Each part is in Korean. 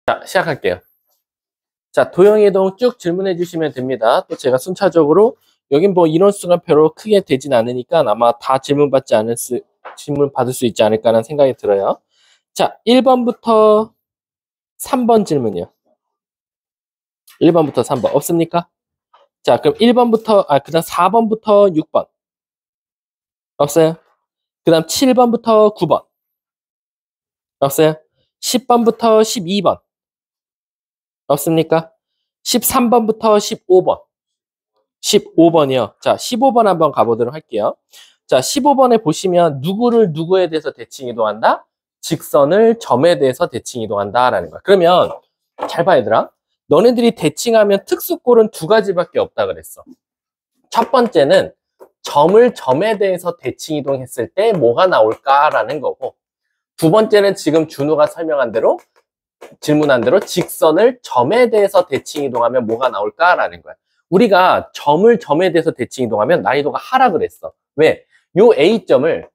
자, 시작할게요. 자, 도형이동 쭉 질문해 주시면 됩니다. 또 제가 순차적으로 여긴 뭐 인원수가 별로 크게 되진 않으니까 아마 다 질문 받을 수 있지 않을까라는 생각이 들어요. 자, 1번부터 3번 질문이요. 1번부터 3번 없습니까? 자, 그럼 1번부터 그다음 4번부터 6번 없어요? 그다음 7번부터 9번 없어요? 10번부터 12번 없습니까? 13번부터 15번 15번이요. 자, 15번 한번 가보도록 할게요. 자, 15번에 보시면 누구를 누구에 대해서 대칭 이동한다? 직선을 점에 대해서 대칭 이동한다라는 거야. 그러면 잘 봐, 얘들아. 너네들이 대칭하면 특수꼴은 두 가지밖에 없다 그랬어. 첫 번째는 점을 점에 대해서 대칭 이동했을 때 뭐가 나올까라는 거고, 두 번째는 지금 준우가 설명한 대로 질문한 대로 직선을 점에 대해서 대칭 이동하면 뭐가 나올까라는 거야. 우리가 점을 점에 대해서 대칭 이동하면 난이도가 하락을 했어. 왜? 요 A점을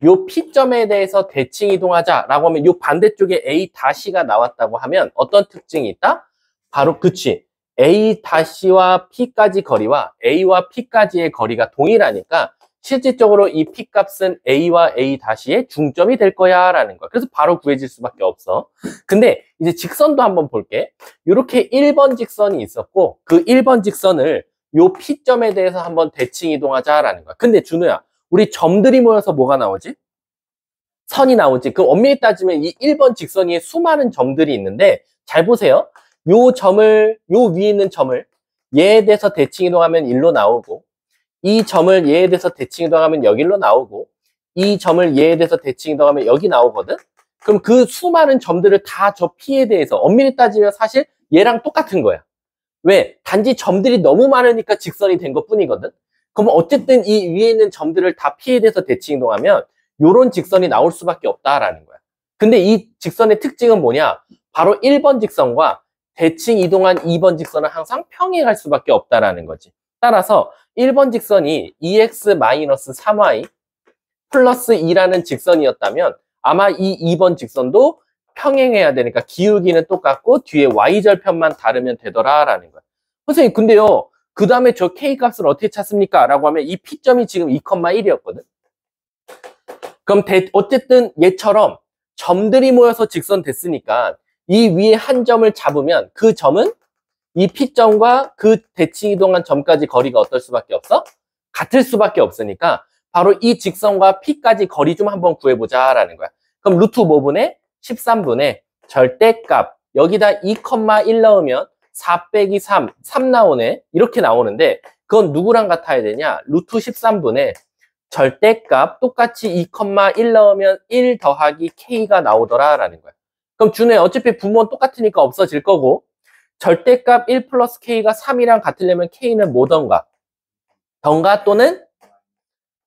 요 P점에 대해서 대칭 이동하자라고 하면 요 반대쪽에 A-가 나왔다고 하면 어떤 특징이 있다? 바로 그치. A-와 P까지 거리와 A와 P까지의 거리가 동일하니까 실질적으로 이 P값은 A와 A-의 중점이 될 거야 라는 거야. 그래서 바로 구해질 수밖에 없어. 근데 이제 직선도 한번 볼게. 이렇게 1번 직선이 있었고 그 1번 직선을 요 P점에 대해서 한번 대칭 이동하자라는 거야. 근데 준우야, 우리 점들이 모여서 뭐가 나오지? 선이 나오지. 그럼 엄밀히 따지면 이 1번 직선 위에 수많은 점들이 있는데 잘 보세요. 요 위에 있는 점을 얘에 대해서 대칭 이동하면 1로 나오고 이 점을 얘에 대해서 대칭 이동하면 여기로 나오고 이 점을 얘에 대해서 대칭 이동하면 여기 나오거든. 그럼 그 수많은 점들을 다 저 P에 대해서 엄밀히 따지면 사실 얘랑 똑같은 거야. 왜? 단지 점들이 너무 많으니까 직선이 된 것뿐이거든. 그럼 어쨌든 이 위에 있는 점들을 다 P에 대해서 대칭 이동하면 요런 직선이 나올 수밖에 없다라는 거야. 근데 이 직선의 특징은 뭐냐? 바로 1번 직선과 대칭 이동한 2번 직선은 항상 평행할 수밖에 없다라는 거지. 따라서 1번 직선이 2x-3y 플러스 2라는 직선이었다면 아마 이 2번 직선도 평행해야 되니까 기울기는 똑같고 뒤에 y절편만 다르면 되더라라는 거야. 선생님, 근데요, 그 다음에 저 k값을 어떻게 찾습니까? 라고 하면 이 p점이 지금 2,1이었거든. 그럼 어쨌든 얘처럼 점들이 모여서 직선 됐으니까 이 위에 한 점을 잡으면 그 점은 이 P점과 그 대칭 이동한 점까지 거리가 어떨 수밖에 없어? 같을 수밖에 없으니까 바로 이 직선과 P까지 거리 좀 한번 구해보자 라는 거야. 그럼 루트 5분의 13분의 절대값 여기다 2,1 넣으면 4 빼기 3 나오네. 이렇게 나오는데 그건 누구랑 같아야 되냐? 루트 13분의 절대값 똑같이 2,1 넣으면 1 더하기 K가 나오더라 라는 거야. 그럼 준호야, 어차피 부모는 똑같으니까 없어질 거고 절대값 1 플러스 K가 3이랑 같으려면 K는 뭐던가? 던가 또는?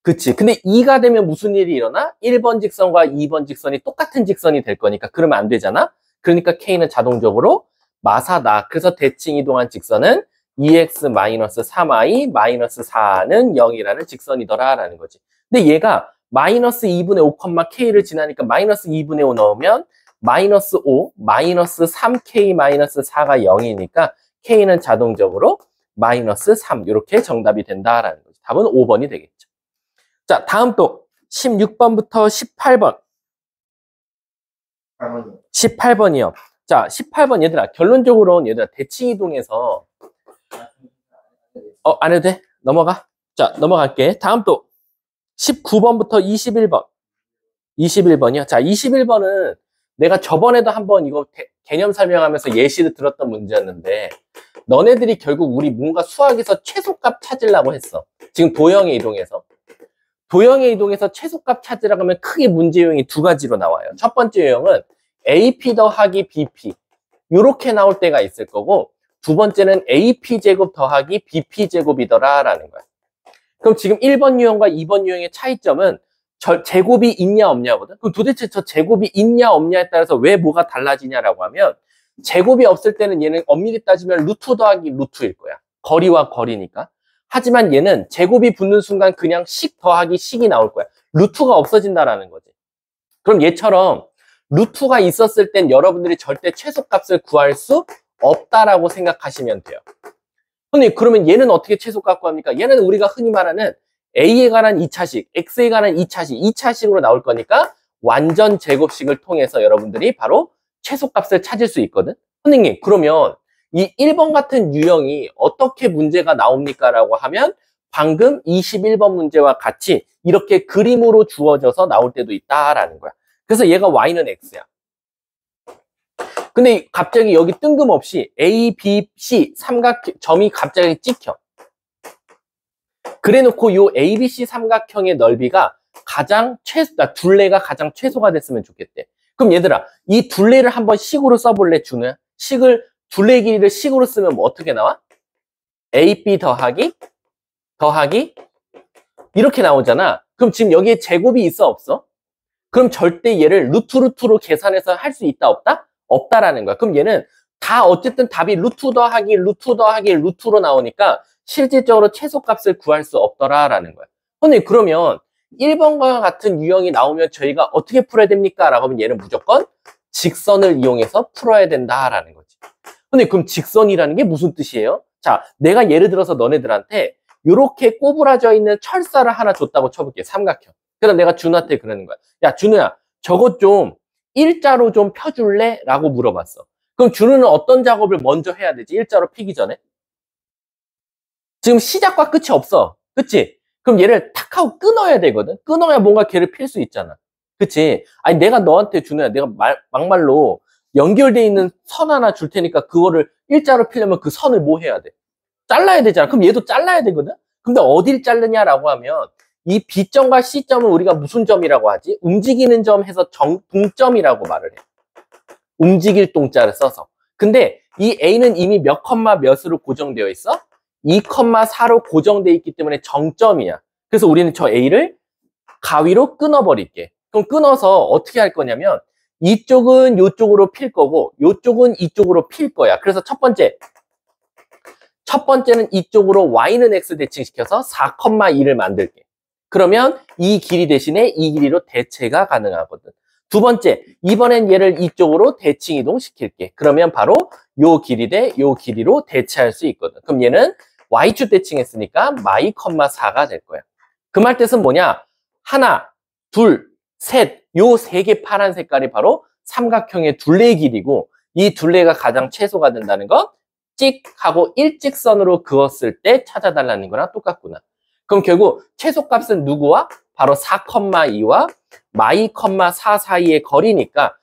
그치. 근데 2가 되면 무슨 일이 일어나? 1번 직선과 2번 직선이 똑같은 직선이 될 거니까 그러면 안 되잖아? 그러니까 K는 자동적으로 마사다. 그래서 대칭 이동한 직선은 2x-3y-4는 0이라는 직선이더라 라는 거지. 근데 얘가 마이너스 2분의 5, K를 지나니까 마이너스 2분의 5 넣으면 마이너스 5, 마이너스 3K 마이너스 4가 0이니까 K는 자동적으로 마이너스 3 이렇게 정답이 된다라는 거지. 답은 5번이 되겠죠. 자, 다음 또 16번부터 18번. 18번이요. 자, 18번 얘들아, 결론적으로는 얘들아 대칭 이동해서 안 해도 돼? 넘어가. 자, 넘어갈게. 다음 또 19번부터 21번. 21번이요. 자, 21번은 내가 저번에도 한번 이거 개념 설명하면서 예시를 들었던 문제였는데 너네들이 결국 우리 뭔가 수학에서 최소값 찾으려고 했어. 지금 도형에 이동해서. 도형에 이동해서 최소값 찾으라고 하면 크게 문제 유형이 두 가지로 나와요. 첫 번째 유형은 AP 더하기 BP 이렇게 나올 때가 있을 거고 두 번째는 AP제곱 더하기 BP제곱이더라 라는 거야. 그럼 지금 1번 유형과 2번 유형의 차이점은 제곱이 있냐 없냐거든. 그럼 도대체 저 제곱이 있냐 없냐에 따라서 왜 뭐가 달라지냐라고 하면 제곱이 없을 때는 얘는 엄밀히 따지면 루트 더하기 루트일 거야. 거리와 거리니까. 하지만 얘는 제곱이 붙는 순간 그냥 식 더하기 식이 나올 거야. 루트가 없어진다라는 거지. 그럼 얘처럼 루트가 있었을 땐 여러분들이 절대 최소값을 구할 수 없다라고 생각하시면 돼요. 선생님, 그러면 얘는 어떻게 최소값 구합니까? 얘는 우리가 흔히 말하는 A에 관한 2차식, X에 관한 2차식, 2차식으로 나올 거니까 완전 제곱식을 통해서 여러분들이 바로 최소값을 찾을 수 있거든. 선생님, 그러면 이 1번 같은 유형이 어떻게 문제가 나옵니까? 라고 하면 방금 21번 문제와 같이 이렇게 그림으로 주어져서 나올 때도 있다라는 거야. 그래서 얘가 y는 x야. 근데 갑자기 여기 뜬금없이 A, B, C 삼각점이 갑자기 찍혀. 그래놓고 요 ABC 삼각형의 넓이가 둘레가 가장 최소가 됐으면 좋겠대. 그럼 얘들아, 이 둘레를 한번 식으로 써볼래, 준우야? 둘레 길이를 식으로 쓰면 뭐 어떻게 나와? AB 더하기 이렇게 나오잖아. 그럼 지금 여기에 제곱이 있어, 없어? 그럼 절대 얘를 루트로 계산해서 할 수 있다, 없다? 없다라는 거야. 그럼 얘는 다 어쨌든 답이 루트 더하기 루트로 나오니까 실질적으로 최소값을 구할 수 없더라라는 거야. 근데 그러면 1번과 같은 유형이 나오면 저희가 어떻게 풀어야 됩니까? 라고 하면 얘는 무조건 직선을 이용해서 풀어야 된다라는 거지. 근데 그럼 직선이라는 게 무슨 뜻이에요? 자, 내가 예를 들어서 너네들한테 이렇게 꼬부라져 있는 철사를 하나 줬다고 쳐볼게. 삼각형. 그다음 내가 준우한테 그러는 거야. 야, 준우야, 저것 좀 일자로 좀 펴줄래? 라고 물어봤어. 그럼 준우는 어떤 작업을 먼저 해야 되지? 일자로 피기 전에? 지금 시작과 끝이 없어. 그치? 그럼 얘를 탁 하고 끊어야 되거든. 끊어야 뭔가 걔를 필 수 있잖아. 그치? 아니, 내가 너한테 준우야, 내가 막말로 연결돼 있는 선 하나 줄 테니까 그거를 일자로 피려면 그 선을 뭐 해야 돼? 잘라야 되잖아. 그럼 얘도 잘라야 되거든? 근데 어딜 자르냐라고 하면 이 B점과 C점은 우리가 무슨 점이라고 하지? 움직이는 점 해서 동점이라고 말을 해. 움직일 동자를 써서. 근데 이 A는 이미 몇 컴마 몇으로 고정되어 있어? 2,4로 고정되어 있기 때문에 정점이야. 그래서 우리는 저 A를 가위로 끊어버릴게. 그럼 끊어서 어떻게 할 거냐면 이쪽은 이쪽으로 필 거고 이쪽은 이쪽으로 필 거야. 그래서 첫 번째는 이쪽으로 y는 x 대칭시켜서 4,2를 만들게. 그러면 이 길이 대신에 이 길이로 대체가 가능하거든. 두 번째, 이번엔 얘를 이쪽으로 대칭 이동시킬게. 그러면 바로 요 길이 대 요 길이로 대체할 수 있거든. 그럼 얘는 y축 대칭했으니까 y,4가 될 거야. 그 말 뜻은 뭐냐? 하나, 둘, 셋, 요 세 개 파란 색깔이 바로 삼각형의 둘레 길이고 이 둘레가 가장 최소가 된다는 것 찍 하고 일직선으로 그었을 때 찾아달라는 거랑 똑같구나. 그럼 결국 최소값은 누구와? 바로 4,2와 y,4 사이의 거리니까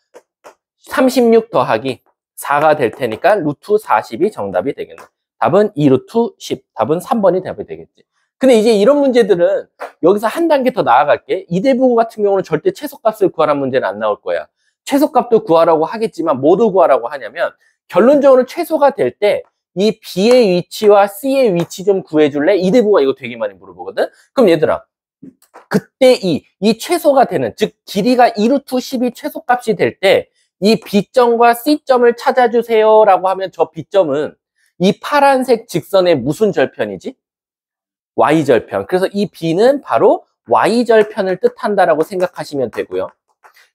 36 더하기 4가 될 테니까 루트 40이 정답이 되겠네. 답은 2루트 10. 답은 3번이 답이 되겠지. 근데 이제 이런 문제들은 여기서 한 단계 더 나아갈게. 이대부호 같은 경우는 절대 최소값을 구하라는 문제는 안 나올 거야. 최소값도 구하라고 하겠지만 뭐도 구하라고 하냐면 결론적으로 최소가 될 때 이 B의 위치와 C의 위치 좀 구해줄래? 이대부호가 이거 되게 많이 물어보거든. 그럼 얘들아, 그때 이 최소가 되는, 즉 길이가 2루트 10이 최소값이 될 때 이 B점과 C점을 찾아주세요 라고 하면 저 B점은 이 파란색 직선의 무슨 절편이지? Y절편. 그래서 이 B는 바로 Y절편을 뜻한다라고 생각하시면 되고요.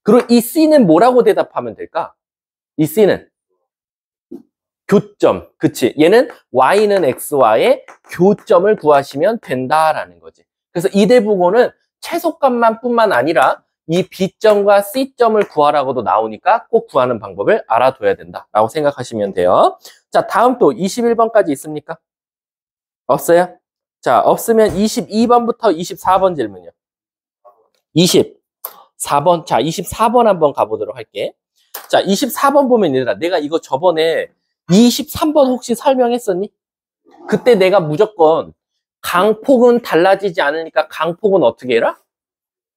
그리고 이 C는 뭐라고 대답하면 될까? 이 C는 교점. 그치? 얘는 Y는 X와의 교점을 구하시면 된다라는 거지. 그래서 이대부호는 최소값만 뿐만 아니라 이 B점과 C점을 구하라고도 나오니까 꼭 구하는 방법을 알아둬야 된다라고 생각하시면 돼요. 자, 다음 또 21번까지 있습니까? 없어요? 자, 없으면 22번부터 24번 질문이요. 24번. 자, 24번 한번 가보도록 할게. 자, 24번 보면 얘들아, 내가 이거 저번에 23번 혹시 설명했었니? 그때 내가 무조건 강폭은 달라지지 않으니까 강폭은 어떻게 해라?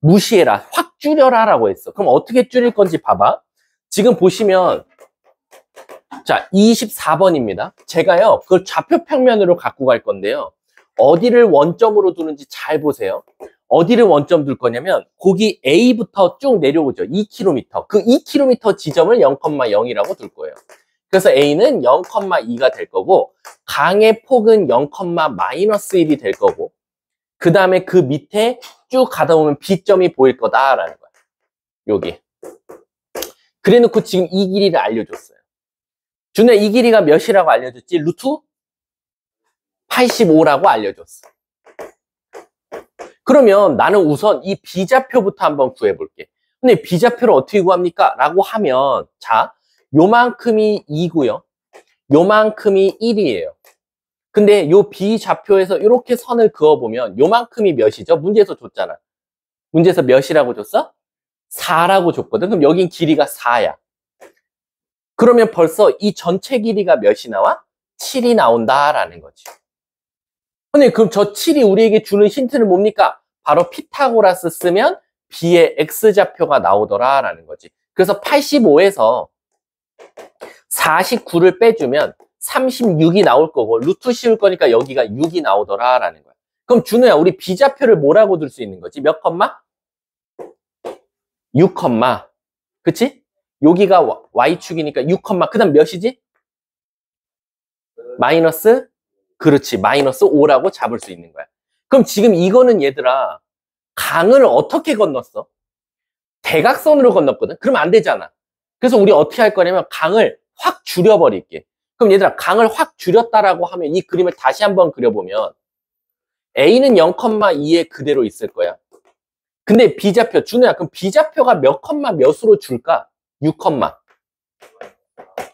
무시해라. 확 줄여라 라고 했어. 그럼 어떻게 줄일 건지 봐봐. 지금 보시면 자, 24번입니다. 제가요, 그걸 좌표 평면으로 갖고 갈 건데요. 어디를 원점으로 두는지 잘 보세요. 어디를 원점 둘 거냐면 거기 A부터 쭉 내려오죠. 2km. 그 2km 지점을 0,0이라고 둘 거예요. 그래서 A는 0,2가 될 거고 강의 폭은 0,-1이 될 거고 그 다음에 그 밑에 쭉 가다 보면 B점이 보일 거다라는 거야. 여기. 그래 놓고 지금 이 길이를 알려줬어요. 준호야, 이 길이가 몇이라고 알려줬지? 루트 85라고 알려줬어. 그러면 나는 우선 이 비좌표부터 한번 구해볼게. 근데 비좌표를 어떻게 구합니까? 라고 하면, 자, 요만큼이 2고요. 요만큼이 1이에요. 근데 요 비좌표에서 이렇게 선을 그어보면 요만큼이 몇이죠? 문제에서 줬잖아. 문제에서 몇이라고 줬어? 4라고 줬거든. 그럼 여긴 길이가 4야. 그러면 벌써 이 전체 길이가 몇이 나와? 7이 나온다라는 거지. 근데 그럼 저 7이 우리에게 주는 힌트는 뭡니까? 바로 피타고라스 쓰면 B의 X좌표가 나오더라라는 거지. 그래서 85에서 49를 빼주면 36이 나올 거고 루트 씌울 거니까 여기가 6이 나오더라라는 거야. 그럼 준호야, 우리 B좌표를 뭐라고 둘 수 있는 거지? 몇 컴마? 6 컴마. 그치? 여기가 Y축이니까 6 컴마. 그 다음 몇이지? 마이너스? 그렇지. 마이너스 5라고 잡을 수 있는 거야. 그럼 지금 이거는 얘들아, 강을 어떻게 건넜어? 대각선으로 건넜거든? 그러면 안 되잖아. 그래서 우리 어떻게 할 거냐면 강을 확 줄여버릴게. 그럼 얘들아, 강을 확 줄였다라고 하면 이 그림을 다시 한번 그려보면 A는 0,2에 그대로 있을 거야. 근데 B좌표, 준호야, 그럼 B좌표가 몇 컴마 몇으로 줄까? 6 컴마.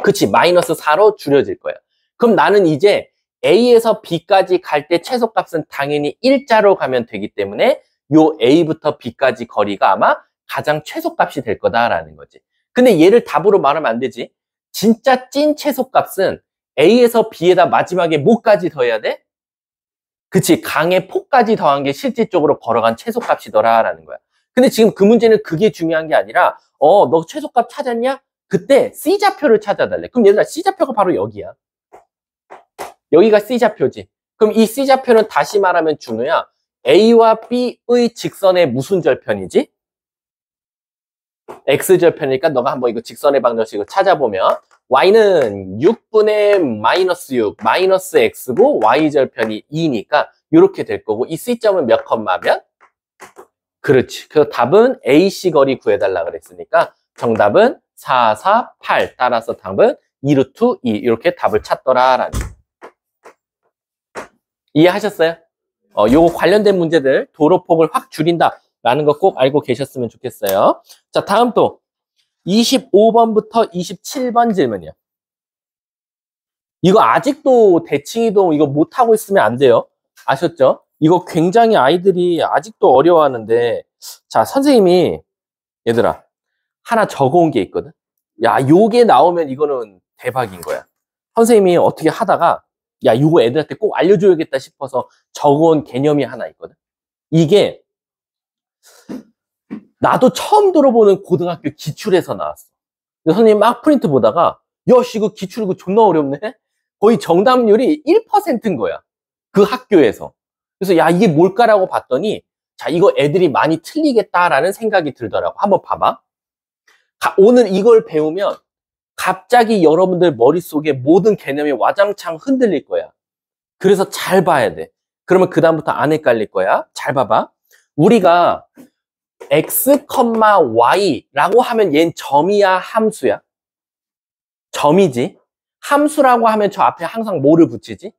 그치, 마이너스 4로 줄여질 거야. 그럼 나는 이제 A에서 B까지 갈 때 최소값은 당연히 일자로 가면 되기 때문에 요 A부터 B까지 거리가 아마 가장 최소값이 될 거다라는 거지. 근데 얘를 답으로 말하면 안 되지. 진짜 찐 최소값은 A에서 B에다 마지막에 뭐까지 더해야 돼? 그치, 강의 폭까지 더한 게 실질적으로 걸어간 최소값이더라라는 거야. 근데 지금 그 문제는 그게 중요한 게 아니라 너 최소값 찾았냐? 그때 C좌표를 찾아달래. 그럼 얘들아, C좌표가 바로 여기야. 여기가 C좌표지. 그럼 이 C좌표는 다시 말하면 준호야, A와 B의 직선의 무슨 절편이지? X절편이니까 너가 한번 이거 직선의 방정식을 찾아보면 Y는 6분의 마이너스 6, 마이너스 X고 Y절편이 2니까 이렇게 될 거고 이 C점은 몇 컴마면? 그렇지. 그래서 답은 AC 거리 구해달라 그랬으니까 정답은 4, 4, 8. 따라서 답은 2루트 2 이렇게 답을 찾더라라는 거. 이해하셨어요? 요거 관련된 문제들 도로폭을 확 줄인다 라는 거 꼭 알고 계셨으면 좋겠어요. 자, 다음 또 25번부터 27번 질문이요. 이거 아직도 대칭이동 이거 못하고 있으면 안 돼요. 아셨죠? 이거 굉장히 아이들이 아직도 어려워하는데, 자, 선생님이 얘들아 하나 적어온 게 있거든. 야, 요게 나오면 이거는 대박인 거야. 선생님이 어떻게 하다가 야, 이거 애들한테 꼭 알려줘야겠다 싶어서 적어온 개념이 하나 있거든. 이게 나도 처음 들어보는 고등학교 기출에서 나왔어. 선생님 막 프린트 보다가 야, 씨, 이거 기출 이거 존나 어렵네? 거의 정답률이 1%인 거야. 그 학교에서. 그래서 야, 이게 뭘까라고 봤더니 자, 이거 애들이 많이 틀리겠다라는 생각이 들더라고. 한번 봐봐. 오늘 이걸 배우면 갑자기 여러분들 머릿속에 모든 개념이 와장창 흔들릴 거야. 그래서 잘 봐야 돼. 그러면 그다음부터 안 헷갈릴 거야. 잘 봐봐. 우리가 x, y라고 하면 얘는 점이야, 함수야? 점이지. 함수라고 하면 저 앞에 항상 뭐를 붙이지?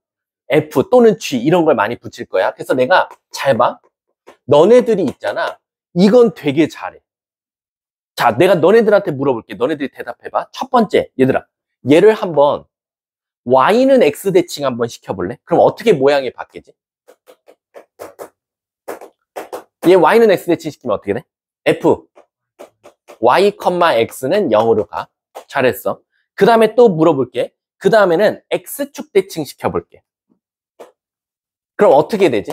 f 또는 g 이런 걸 많이 붙일 거야. 그래서 내가 잘 봐. 너네들이 있잖아. 이건 되게 잘해. 자, 내가 너네들한테 물어볼게. 너네들이 대답해봐. 첫 번째, 얘들아. 얘를 한번 y는 x 대칭 한번 시켜볼래? 그럼 어떻게 모양이 바뀌지? 얘 y는 x 대칭 시키면 어떻게 돼? f y, x는 0으로 가. 잘했어. 그 다음에 또 물어볼게. 그 다음에는 x축 대칭 시켜볼게. 그럼 어떻게 되지?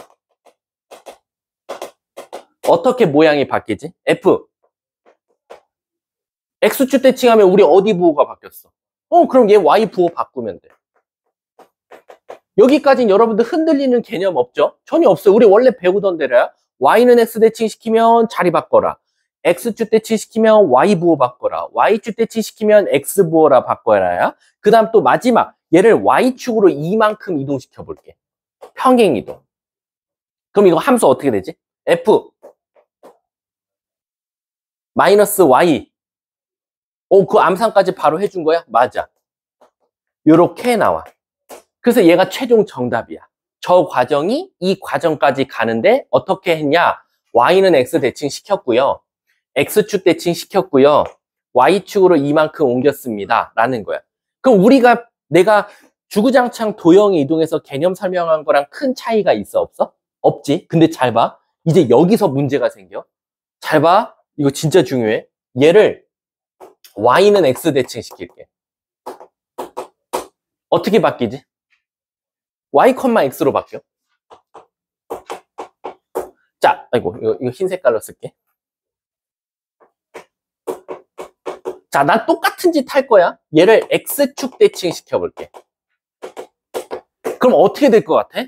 어떻게 모양이 바뀌지? f x축 대칭하면 우리 어디 부호가 바뀌었어? 그럼 얘 y 부호 바꾸면 돼. 여기까지는 여러분들 흔들리는 개념 없죠? 전혀 없어요. 우리 원래 배우던 대로야. y는 x 대칭 시키면 자리 바꿔라. x축 대칭 시키면 y 부호 바꿔라. y축 대칭 시키면 x 부호라 바꿔라야. 그 다음 또 마지막 얘를 y축으로 이만큼 이동시켜 볼게. 평행 이동. 그럼 이거 함수 어떻게 되지? f 마이너스 y 그 암산까지 바로 해준 거야? 맞아. 요렇게 나와. 그래서 얘가 최종 정답이야. 저 과정이 이 과정까지 가는데 어떻게 했냐? y는 x 대칭 시켰고요. x축 대칭 시켰고요. y축으로 이만큼 옮겼습니다. 라는 거야. 그럼 내가 주구장창 도형에 이동해서 개념 설명한 거랑 큰 차이가 있어, 없어? 없지. 근데 잘 봐. 이제 여기서 문제가 생겨. 잘 봐. 이거 진짜 중요해. 얘를 y는 x 대칭 시킬게. 어떻게 바뀌지? y, x로 바뀌어. 자, 아이고, 이거 흰 색깔로 쓸게. 자, 난 똑같은 짓 할 거야. 얘를 x축 대칭 시켜볼게. 그럼 어떻게 될 것 같아?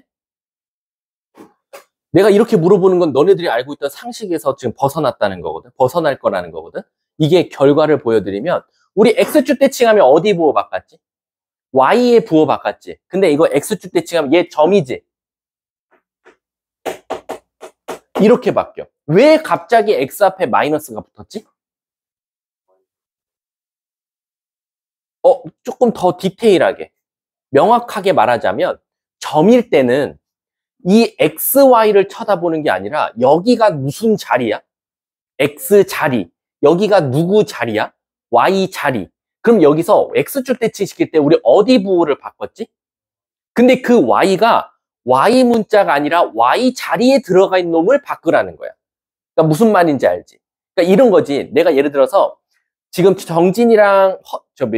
내가 이렇게 물어보는 건 너네들이 알고 있던 상식에서 지금 벗어났다는 거거든. 벗어날 거라는 거거든. 이게 결과를 보여드리면 우리 x축 대칭하면 어디 부호 바꿨지? y에 부호 바꿨지. 근데 이거 x축 대칭하면 얘 점이지. 이렇게 바뀌어. 왜 갑자기 x 앞에 마이너스가 붙었지? 조금 더 디테일하게, 명확하게 말하자면 점일 때는 이 xy를 쳐다보는 게 아니라 여기가 무슨 자리야? x 자리. 여기가 누구 자리야? y 자리. 그럼 여기서 x축 대칭 시킬 때 우리 어디 부호를 바꿨지? 근데 그 y가 y 문자가 아니라 y 자리에 들어가 있는 놈을 바꾸라는 거야. 그러니까 무슨 말인지 알지? 그러니까 이런 거지. 내가 예를 들어서 지금 정진이랑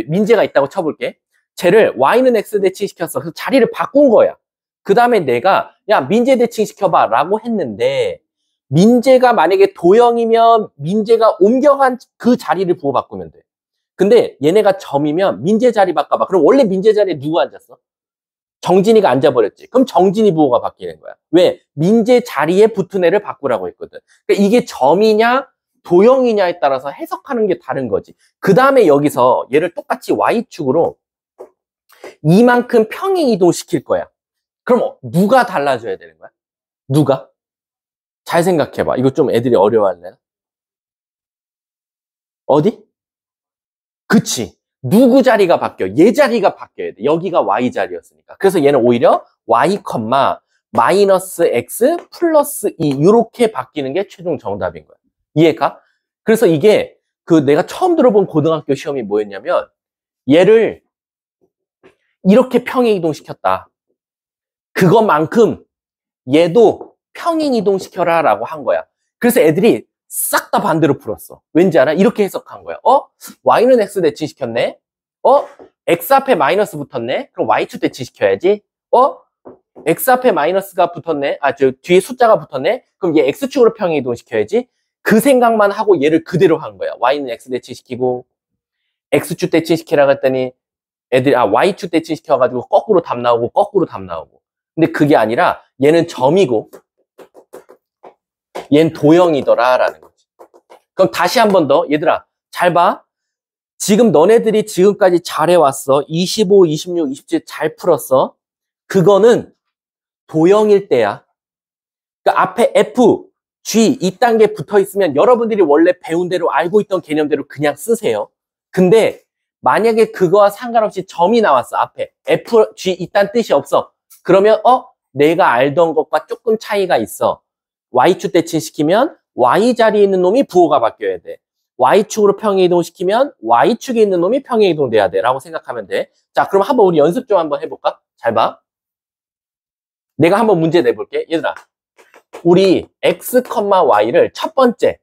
민재가 있다고 쳐볼게. 쟤를 y는 x 대칭 시켰어. 그래서 자리를 바꾼 거야. 그 다음에 내가 야 민재 대칭 시켜봐 라고 했는데 민재가 만약에 도형이면 민재가 옮겨간 그 자리를 부호 바꾸면 돼. 근데 얘네가 점이면 민재 자리 바꿔봐. 그럼 원래 민재 자리에 누가 앉았어? 정진이가 앉아버렸지. 그럼 정진이 부호가 바뀌는 거야. 왜? 민재 자리에 붙은 애를 바꾸라고 했거든. 그러니까 이게 점이냐 도형이냐에 따라서 해석하는 게 다른 거지. 그 다음에 여기서 얘를 똑같이 y축으로 이만큼 평행 이동시킬 거야. 그럼 누가 달라져야 되는 거야? 누가? 잘 생각해봐. 이거 좀 애들이 어려워할래? 어디? 그치. 누구 자리가 바뀌어? 얘 자리가 바뀌어야 돼. 여기가 y 자리였으니까. 그래서 얘는 오히려 y, 마이너스 x 플러스 2 이렇게 바뀌는 게 최종 정답인 거야. 이해가? 그래서 이게 내가 처음 들어본 고등학교 시험이 뭐였냐면 얘를 이렇게 평행 이동시켰다. 그것만큼 얘도 평행 이동시켜라 라고 한 거야. 그래서 애들이 싹 다 반대로 풀었어. 왠지 알아? 이렇게 해석한 거야. y는 x 대칭 시켰네. x 앞에 마이너스 붙었네. 그럼 y축 대칭 시켜야지. x 앞에 마이너스가 붙었네. 뒤에 숫자가 붙었네. 그럼 얘 x축으로 평행 이동시켜야지. 그 생각만 하고 얘를 그대로 한 거야. y는 x 대칭 시키고 x축 대칭 시키라고 했더니 애들이 y축 대칭 시켜가지고 거꾸로 답 나오고 거꾸로 답 나오고. 근데 그게 아니라 얘는 점이고 얘는 도형이더라 라는 거지. 그럼 다시 한 번 더 얘들아 잘 봐. 지금 너네들이 지금까지 잘해왔어. 25, 26, 27 잘 풀었어. 그거는 도형일 때야. 그러니까 앞에 F, G 이 단계 붙어 있으면 여러분들이 원래 배운 대로 알고 있던 개념대로 그냥 쓰세요. 근데 만약에 그거와 상관없이 점이 나왔어. 앞에 F, G 이딴 뜻이 없어. 그러면 내가 알던 것과 조금 차이가 있어. y축 대칭 시키면 y 자리에 있는 놈이 부호가 바뀌어야 돼. y축으로 평행 이동시키면 y축에 있는 놈이 평행 이동돼야 돼 라고 생각하면 돼. 자, 그럼 한번 우리 연습 좀 한번 해볼까? 잘 봐. 내가 한번 문제 내볼게. 얘들아, 우리 x, y를 첫 번째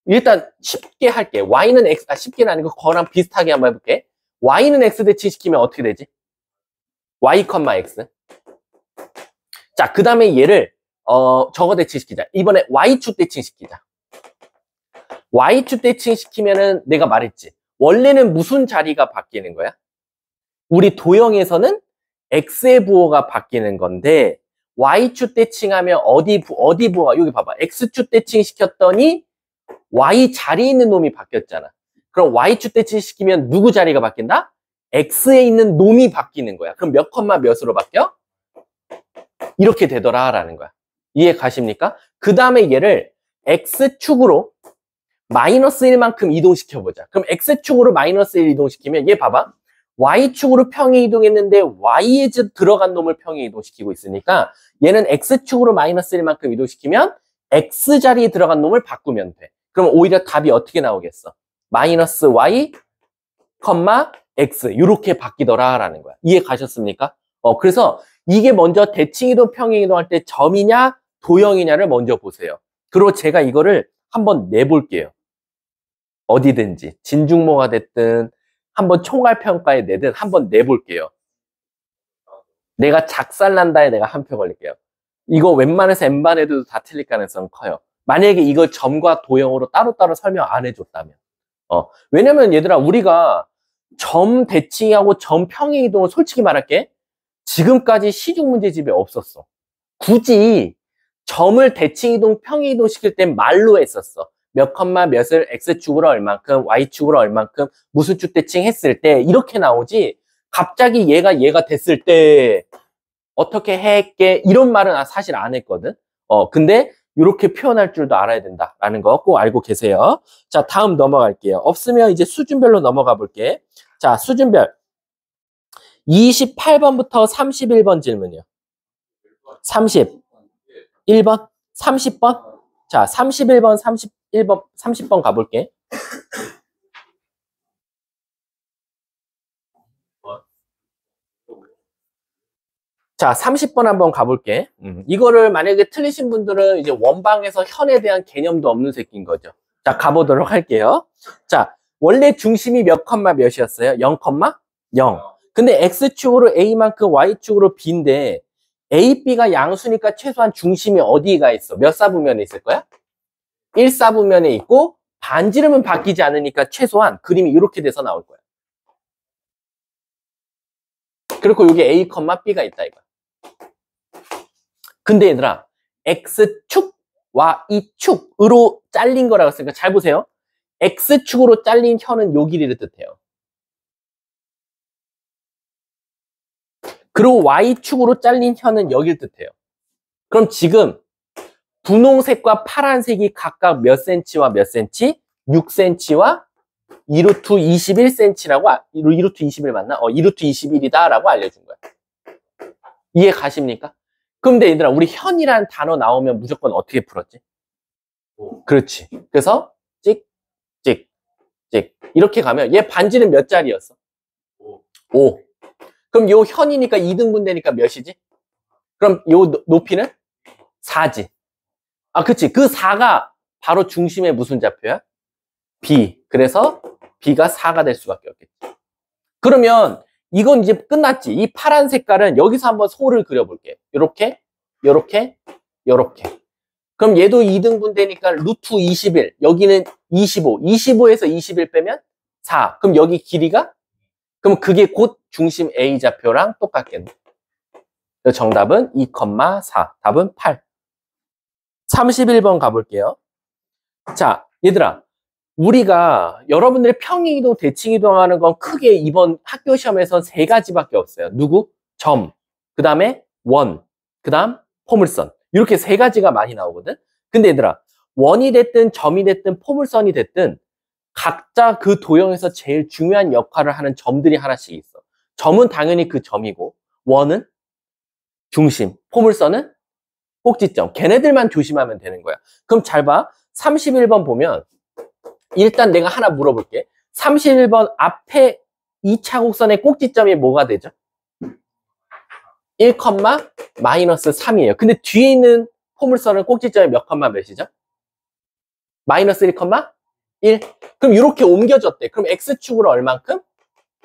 일단 쉽게 할게. y는 x, 쉽게는 아니고 그거랑 비슷하게 한번 해볼게. y는 x 대칭 시키면 어떻게 되지? y, x. 자, 그 다음에 얘를 저거 대칭 시키자. 이번에 y축 대칭 시키자. y축 대칭 시키면은 내가 말했지. 원래는 무슨 자리가 바뀌는 거야? 우리 도형에서는 x의 부호가 바뀌는 건데 y축 대칭하면 어디 부호가 여기 봐봐. x축 대칭 시켰더니 y 자리에 있는 놈이 바뀌었잖아. 그럼 y축 대칭 시키면 누구 자리가 바뀐다? x에 있는 놈이 바뀌는 거야. 그럼 몇 컴마 몇으로 바뀌어? 이렇게 되더라 라는 거야. 이해 가십니까? 그 다음에 얘를 x축으로 마이너스 1만큼 이동시켜보자. 그럼 X축으로 마이너스 1 이동시키면 얘 봐봐. Y축으로 평행 이동했는데 Y에 들어간 놈을 평행 이동시키고 있으니까 얘는 X축으로 마이너스 1만큼 이동시키면 X자리에 들어간 놈을 바꾸면 돼. 그럼 오히려 답이 어떻게 나오겠어? 마이너스 Y, X 이렇게 바뀌더라라는 거야. 이해 가셨습니까? 그래서 이게 먼저 대칭이동, 평행이동 할 때 점이냐 도형이냐를 먼저 보세요. 그리고 제가 이거를 한번 내볼게요. 어디든지 진중모가 됐든 한번 총괄평가에 내든 한번 내볼게요. 내가 작살난다에 내가 한 표 걸릴게요. 이거 웬만해서 N반 해도 다 틀릴 가능성은 커요. 만약에 이걸 점과 도형으로 따로따로 설명 안 해줬다면. 왜냐면 얘들아 우리가 점 대칭하고 점 평행이동을 솔직히 말할게. 지금까지 시중 문제집에 없었어. 굳이 점을 대칭이동, 평행이동 시킬 땐 말로 했었어. 몇 컴마 몇을 X축으로 얼만큼, Y축으로 얼만큼, 무슨 축 대칭 했을 때 이렇게 나오지. 갑자기 얘가 됐을 때 어떻게 했게 이런 말은 사실 안 했거든. 근데 이렇게 표현할 줄도 알아야 된다라는 거 꼭 알고 계세요. 자, 다음 넘어갈게요. 없으면 이제 수준별로 넘어가 볼게. 자, 수준별. 28번부터 31번 질문이요. 31번, 30번. 자, 31번, 31번, 30번 가볼게. 자, 30번 한번 가볼게. 이거를 만약에 틀리신 분들은 이제 원방에서 현에 대한 개념도 없는 새끼인 거죠. 자, 가보도록 할게요. 자, 원래 중심이 몇 컴마 몇이었어요? 0, 0. 근데 X축으로 A만큼 Y축으로 B인데 A, B가 양수니까 최소한 중심이 어디가 있어? 몇 사분면에 있을 거야? 1사분면에 있고 반지름은 바뀌지 않으니까 최소한 그림이 이렇게 돼서 나올 거야. 그리고 여기 A, B가 있다 이거야. 근데 얘들아 X축, Y축으로 잘린 거라고 했으니까 잘 보세요. X축으로 잘린 현은 요 길이를 뜻해요. 그리고 Y축으로 잘린 현은 여길 뜻해요. 그럼 지금 분홍색과 파란색이 각각 몇 cm와 몇 cm? 6cm와 2루트 21cm라고, 2루트 21 맞나? 2루트 21이다 라고 알려준 거야. 이해 가십니까? 근데 얘들아 우리 현이라는 단어 나오면 무조건 어떻게 풀었지? 그렇지. 그래서 찍, 찍, 찍 이렇게 가면 얘 반지는 몇 자리였어? 5. 그럼 요 현이니까 2등분 되니까 몇이지? 그럼 요 높이는 4지. 그치. 그 4가 바로 중심의 무슨 좌표야? B. 그래서 B가 4가 될 수밖에 없겠지. 그러면 이건 이제 끝났지. 이 파란 색깔은 여기서 한번 소를 그려볼게. 요렇게, 요렇게, 요렇게. 그럼 얘도 2등분 되니까 루트 21. 여기는 25. 25에서 21 빼면 4. 그럼 여기 길이가? 그럼 그게 곧 중심 A 좌표랑 똑같겠네. 정답은 2,4. 답은 8. 31번 가볼게요. 자, 얘들아. 우리가 여러분들이 평행이동, 대칭이동 하는 건 크게 이번 학교 시험에선 3가지밖에 없어요. 누구? 점, 그 다음에 원, 그 다음 포물선. 이렇게 3가지가 많이 나오거든. 근데 얘들아, 원이 됐든 점이 됐든 포물선이 됐든 각자 그 도형에서 제일 중요한 역할을 하는 점들이 하나씩 있어. 점은 당연히 그 점이고 원은 중심, 포물선은 꼭지점. 걔네들만 조심하면 되는 거야. 그럼 잘 봐. 31번 보면 일단 내가 하나 물어볼게. 31번 앞에 2차 곡선의 꼭지점이 뭐가 되죠? 1, 마이너스 3이에요. 근데 뒤에 있는 포물선은 꼭지점이 몇 컴마 몇이죠? 마이너스 1, 1. 그럼 이렇게 옮겨졌대. 그럼 X축으로 얼만큼?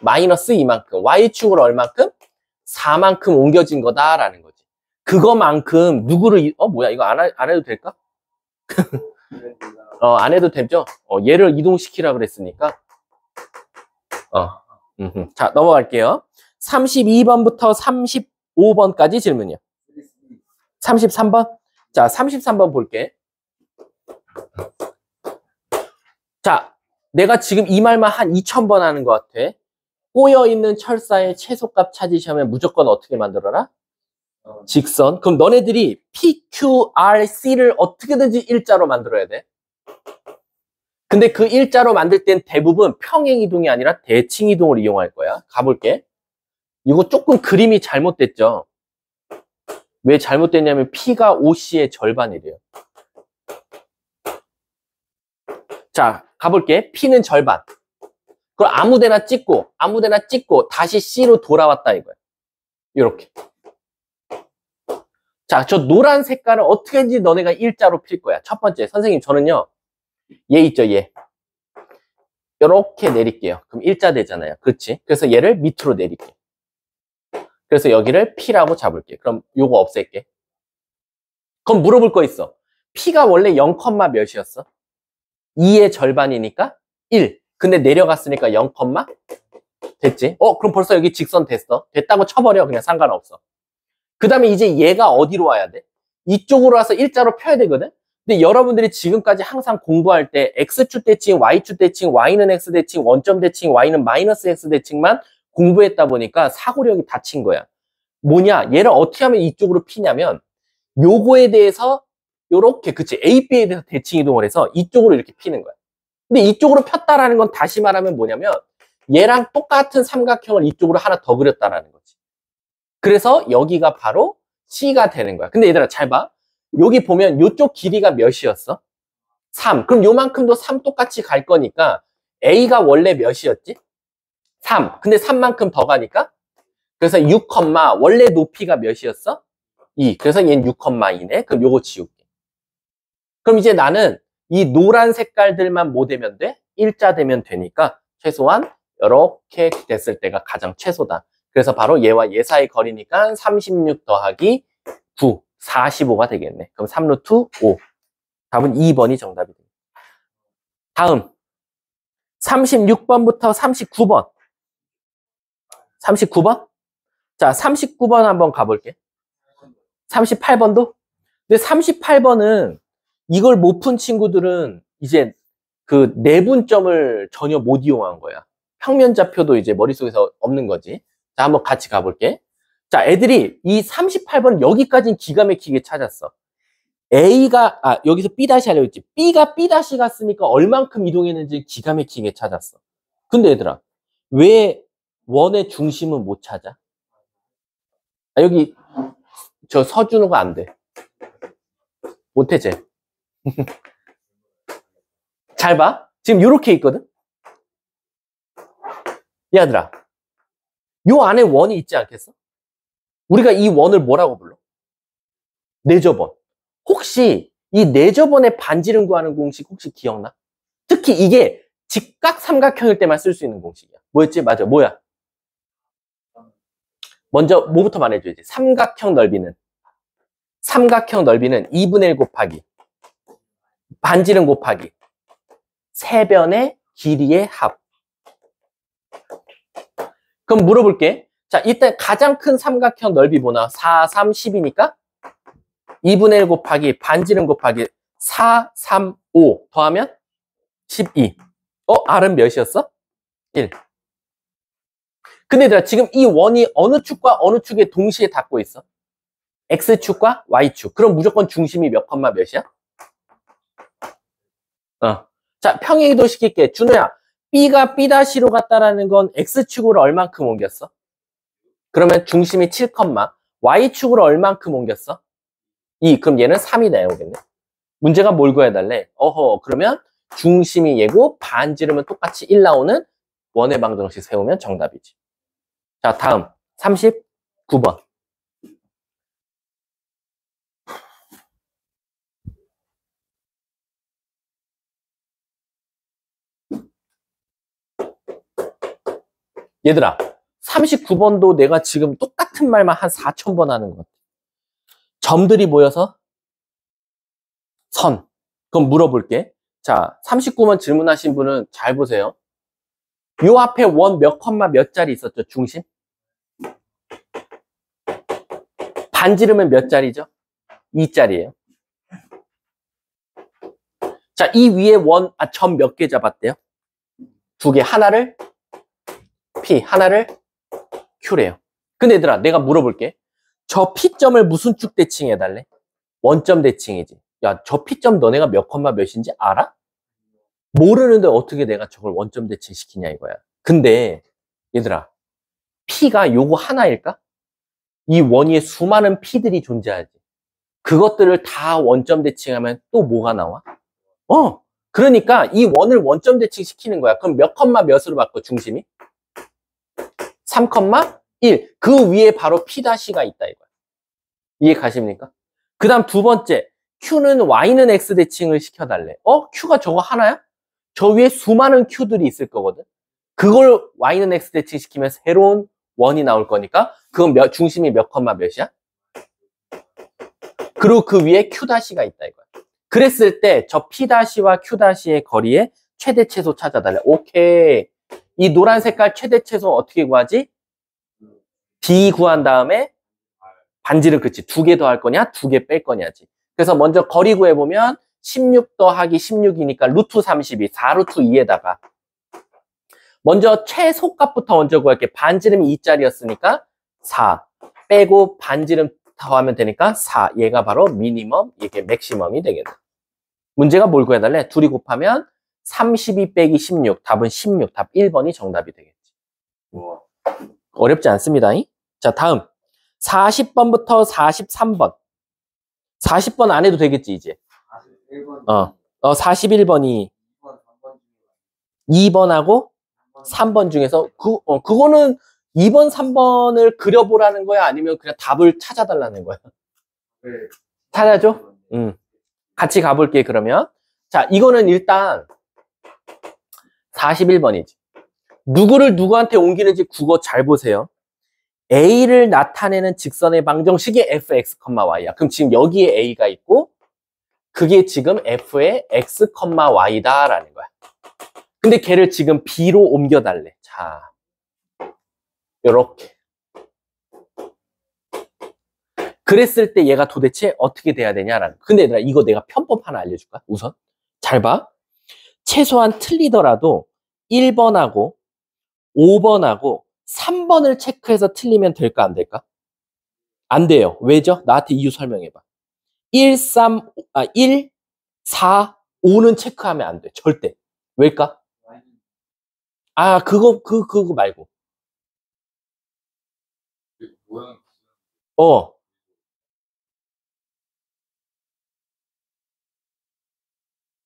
마이너스 2만큼. Y축으로 얼만큼? 4만큼 옮겨진 거다라는 거지. 그거만큼 누구를 뭐야 이거 안 해도 될까? 안 해도 되죠? 얘를 이동시키라 그랬으니까. 자, 넘어갈게요. 32번부터 35번까지 질문이요. 33번? 자, 33번 볼게. 자, 내가 지금 이 말만 한 2000번 하는 것 같아. 꼬여있는 철사의 최소값 찾으시면 무조건 어떻게 만들어라? 직선. 그럼 너네들이 PQRC를 어떻게든지 일자로 만들어야 돼. 근데 그 일자로 만들 땐 대부분 평행이동이 아니라 대칭이동을 이용할 거야. 가볼게. 이거 조금 그림이 잘못됐죠? 왜 잘못됐냐면 P가 OC의 절반이래요. 자, 가볼게. P는 절반. 그걸 아무데나 찍고 다시 C로 돌아왔다 이거야. 이렇게. 자, 저 노란 색깔은 어떻게든지 너네가 일자로 필 거야. 첫 번째, 선생님 저는요. 얘 있죠, 얘. 이렇게 내릴게요. 그럼 일자 되잖아요. 그렇지? 그래서 얘를 밑으로 내릴게. 그래서 여기를 P라고 잡을게. 그럼 요거 없앨게. 그럼 물어볼 거 있어. P가 원래 0, 몇이었어? 2의 절반이니까 1. 근데 내려갔으니까 0, 됐지? 그럼 벌써 여기 직선 됐어. 됐다고 쳐버려. 그냥 상관없어. 그 다음에 이제 얘가 어디로 와야 돼? 이쪽으로 와서 일자로 펴야 되거든? 근데 여러분들이 지금까지 항상 공부할 때 X축 대칭, Y축 대칭, Y는 X 대칭, 원점 대칭, Y는 마이너스 X 대칭만 공부했다 보니까 사고력이 다친 거야. 뭐냐? 얘를 어떻게 하면 이쪽으로 피냐면 요거에 대해서 요렇게, 그치? A, B에 대해서 대칭 이동을 해서 이쪽으로 이렇게 피는 거야. 근데 이쪽으로 폈다라는 건 다시 말하면 뭐냐면 얘랑 똑같은 삼각형을 이쪽으로 하나 더 그렸다라는 거지. 그래서 여기가 바로 C가 되는 거야. 근데 얘들아 잘 봐. 여기 보면 이쪽 길이가 몇이었어? 3. 그럼 요만큼도 3 똑같이 갈 거니까 A가 원래 몇이었지? 3. 근데 3만큼 더 가니까 그래서 6, 원래 높이가 몇이었어? 2. 그래서 얘는 6,2네. 그럼 요거 지울게. 그럼 이제 나는 이 노란 색깔들만 뭐 되면 돼? 일자 되면 되니까 최소한 이렇게 됐을 때가 가장 최소다. 그래서 바로 얘와 얘 사이 거리니까 36 더하기 9, 45가 되겠네. 그럼 3루트 5. 답은 2번이 정답이 됩니다. 다음 36번부터 39번. 39번? 자, 39번 한번 가볼게. 38번도? 근데 38번은 이걸 못 푼 친구들은 이제 그 내분점을 전혀 못 이용한 거야. 평면좌표도 이제 머릿속에서 없는 거지. 자, 한번 같이 가볼게. 자, 애들이 이 38번 여기까지는 기가 막히게 찾았어. A가, 여기서 B' 하려고 했지. B가 B' 갔으니까 얼만큼 이동했는지 기가 막히게 찾았어. 근데 얘들아, 왜 원의 중심은 못 찾아? 여기, 저 서준호가 안 돼. 못해, 쟤. 잘 봐. 지금 이렇게 있거든? 얘들아, 요 안에 원이 있지 않겠어? 우리가 이 원을 뭐라고 불러? 내저번. 혹시 이 내저번의 반지름 구하는 공식 혹시 기억나? 특히 이게 직각 삼각형일 때만 쓸 수 있는 공식이야. 뭐였지? 맞아. 뭐야? 먼저 뭐부터 말해줘야지. 삼각형 넓이는 2분의 1 곱하기 반지름 곱하기 세변의 길이의 합. 그럼 물어볼게. 자, 일단 가장 큰 삼각형 넓이 뭐나? 4, 3, 10이니까 2분의 1 곱하기 반지름 곱하기 4, 3, 5 더하면 12. R은 몇이었어? 1. 근데 얘들아, 지금 이 원이 어느 축과 어느 축에 동시에 닿고 있어? X축과 Y축. 그럼 무조건 중심이 몇 컴마 몇이야? 자, 평행이동 시킬게. 준호야, B가 B''로 갔다라는 건 X축으로 얼만큼 옮겼어? 그러면 중심이 7, Y축으로 얼만큼 옮겼어? 2. 그럼 얘는 3이 나오겠네. 문제가 뭘 구해달래? 그러면 중심이 얘고 반지름은 똑같이 1 나오는 원의 방정식 세우면 정답이지. 자, 다음 39번. 얘들아, 39번도 내가 지금 똑같은 말만 한 4,000번 하는 것 같아. 점들이 모여서 선. 그럼 물어볼게. 자, 39번 질문하신 분은 잘 보세요. 요 앞에 원 몇 컴마 몇 자리 있었죠? 중심? 반지름은 몇 자리죠? 2자리예요. 자, 이 위에 점 몇 개 잡았대요? 2개. 하나를 P, 하나를 Q래요. 근데 얘들아, 내가 물어볼게. 저 P점을 무슨 축 대칭해달래? 원점 대칭이지. 야, 저 P점 너네가 몇 컴마 몇인지 알아? 모르는데 어떻게 내가 저걸 원점 대칭시키냐 이거야. 근데 얘들아, P가 요거 하나일까? 이 원위에 수많은 P들이 존재하지. 그것들을 다 원점 대칭하면 또 뭐가 나와? 그러니까 이 원을 원점 대칭시키는 거야. 그럼 몇 컴마 몇으로 바꿔, 중심이? 3,1. 그 위에 바로 P'가 있다 이거야. 이해 가십니까? 그 다음 두 번째, Q는 Y는 X 대칭을 시켜달래. Q가 저거 하나야? 저 위에 수많은 Q들이 있을 거거든. 그걸 Y는 X 대칭시키면 새로운 원이 나올 거니까 그건 중심이 몇 컴마 몇이야? 그리고 그 위에 Q가 있다 이거야. 그랬을 때 저 P'와 Q'의 거리의 최대 최소 찾아달래. 오케이. 이 노란 색깔 최대 최소 어떻게 구하지? B 구한 다음에 반지를 그치. 2개 더 할 거냐? 2개 뺄 거냐지. 그래서 먼저 거리 구해보면 16 더하기 16이니까 루트 32, 4루트 2에다가 먼저 최소값부터 먼저 구할게. 반지름이 2짜리였으니까 4 빼고 반지름 더하면 되니까 4. 얘가 바로 미니멈, 이게 맥시멈이 되겠다. 문제가 뭘 구해달래? 둘이 곱하면 32 빼기 16. 답은 16. 답 1번이 정답이 되겠지. 우와. 어렵지 않습니다. 자, 다음 40번부터 43번. 40번 안 해도 되겠지, 이제. 41번이 2번하고 3번 중에서 그거는 2번, 3번을 그려보라는 거야? 아니면 그냥 답을 찾아달라는 거야? 네. 찾아줘? 같이 가볼게, 그러면. 자, 이거는 일단 41번이지. 누구를 누구한테 옮기는지 국어 잘 보세요. A를 나타내는 직선의 방정식이 fx, y야. 그럼 지금 여기에 A가 있고 그게 지금 f의 x, y다라는 거야. 근데 걔를 지금 B로 옮겨달래. 자, 요렇게. 그랬을 때 얘가 도대체 어떻게 돼야 되냐라는 거. 근데 얘들아, 이거 내가 편법 하나 알려줄까? 우선 잘 봐. 최소한 틀리더라도 1번하고 5번하고 3번을 체크해서 틀리면 될까 안 될까? 안 돼요. 왜죠? 나한테 이유 설명해봐. 1, 4, 5는 체크하면 안 돼. 절대. 왜일까? 그거 말고.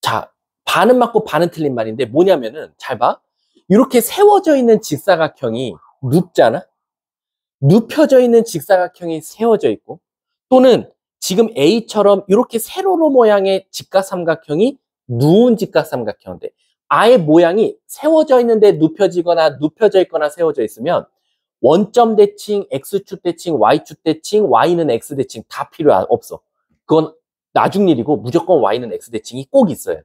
자, 반은 맞고 반은 틀린 말인데 뭐냐면은, 잘 봐. 이렇게 세워져 있는 직사각형이 눕잖아? 눕혀져 있는 직사각형이 세워져 있고, 또는 지금 A처럼 이렇게 세로로 모양의 직각삼각형이 누운 직각삼각형인데, 아예 모양이 세워져 있는데 눕혀지거나 눕혀져 있거나 세워져 있으면 원점 대칭, X축 대칭, Y축 대칭, Y는 X 대칭 다 필요 없어. 그건 나중 일이고 무조건 Y는 X 대칭이 꼭 있어야 돼.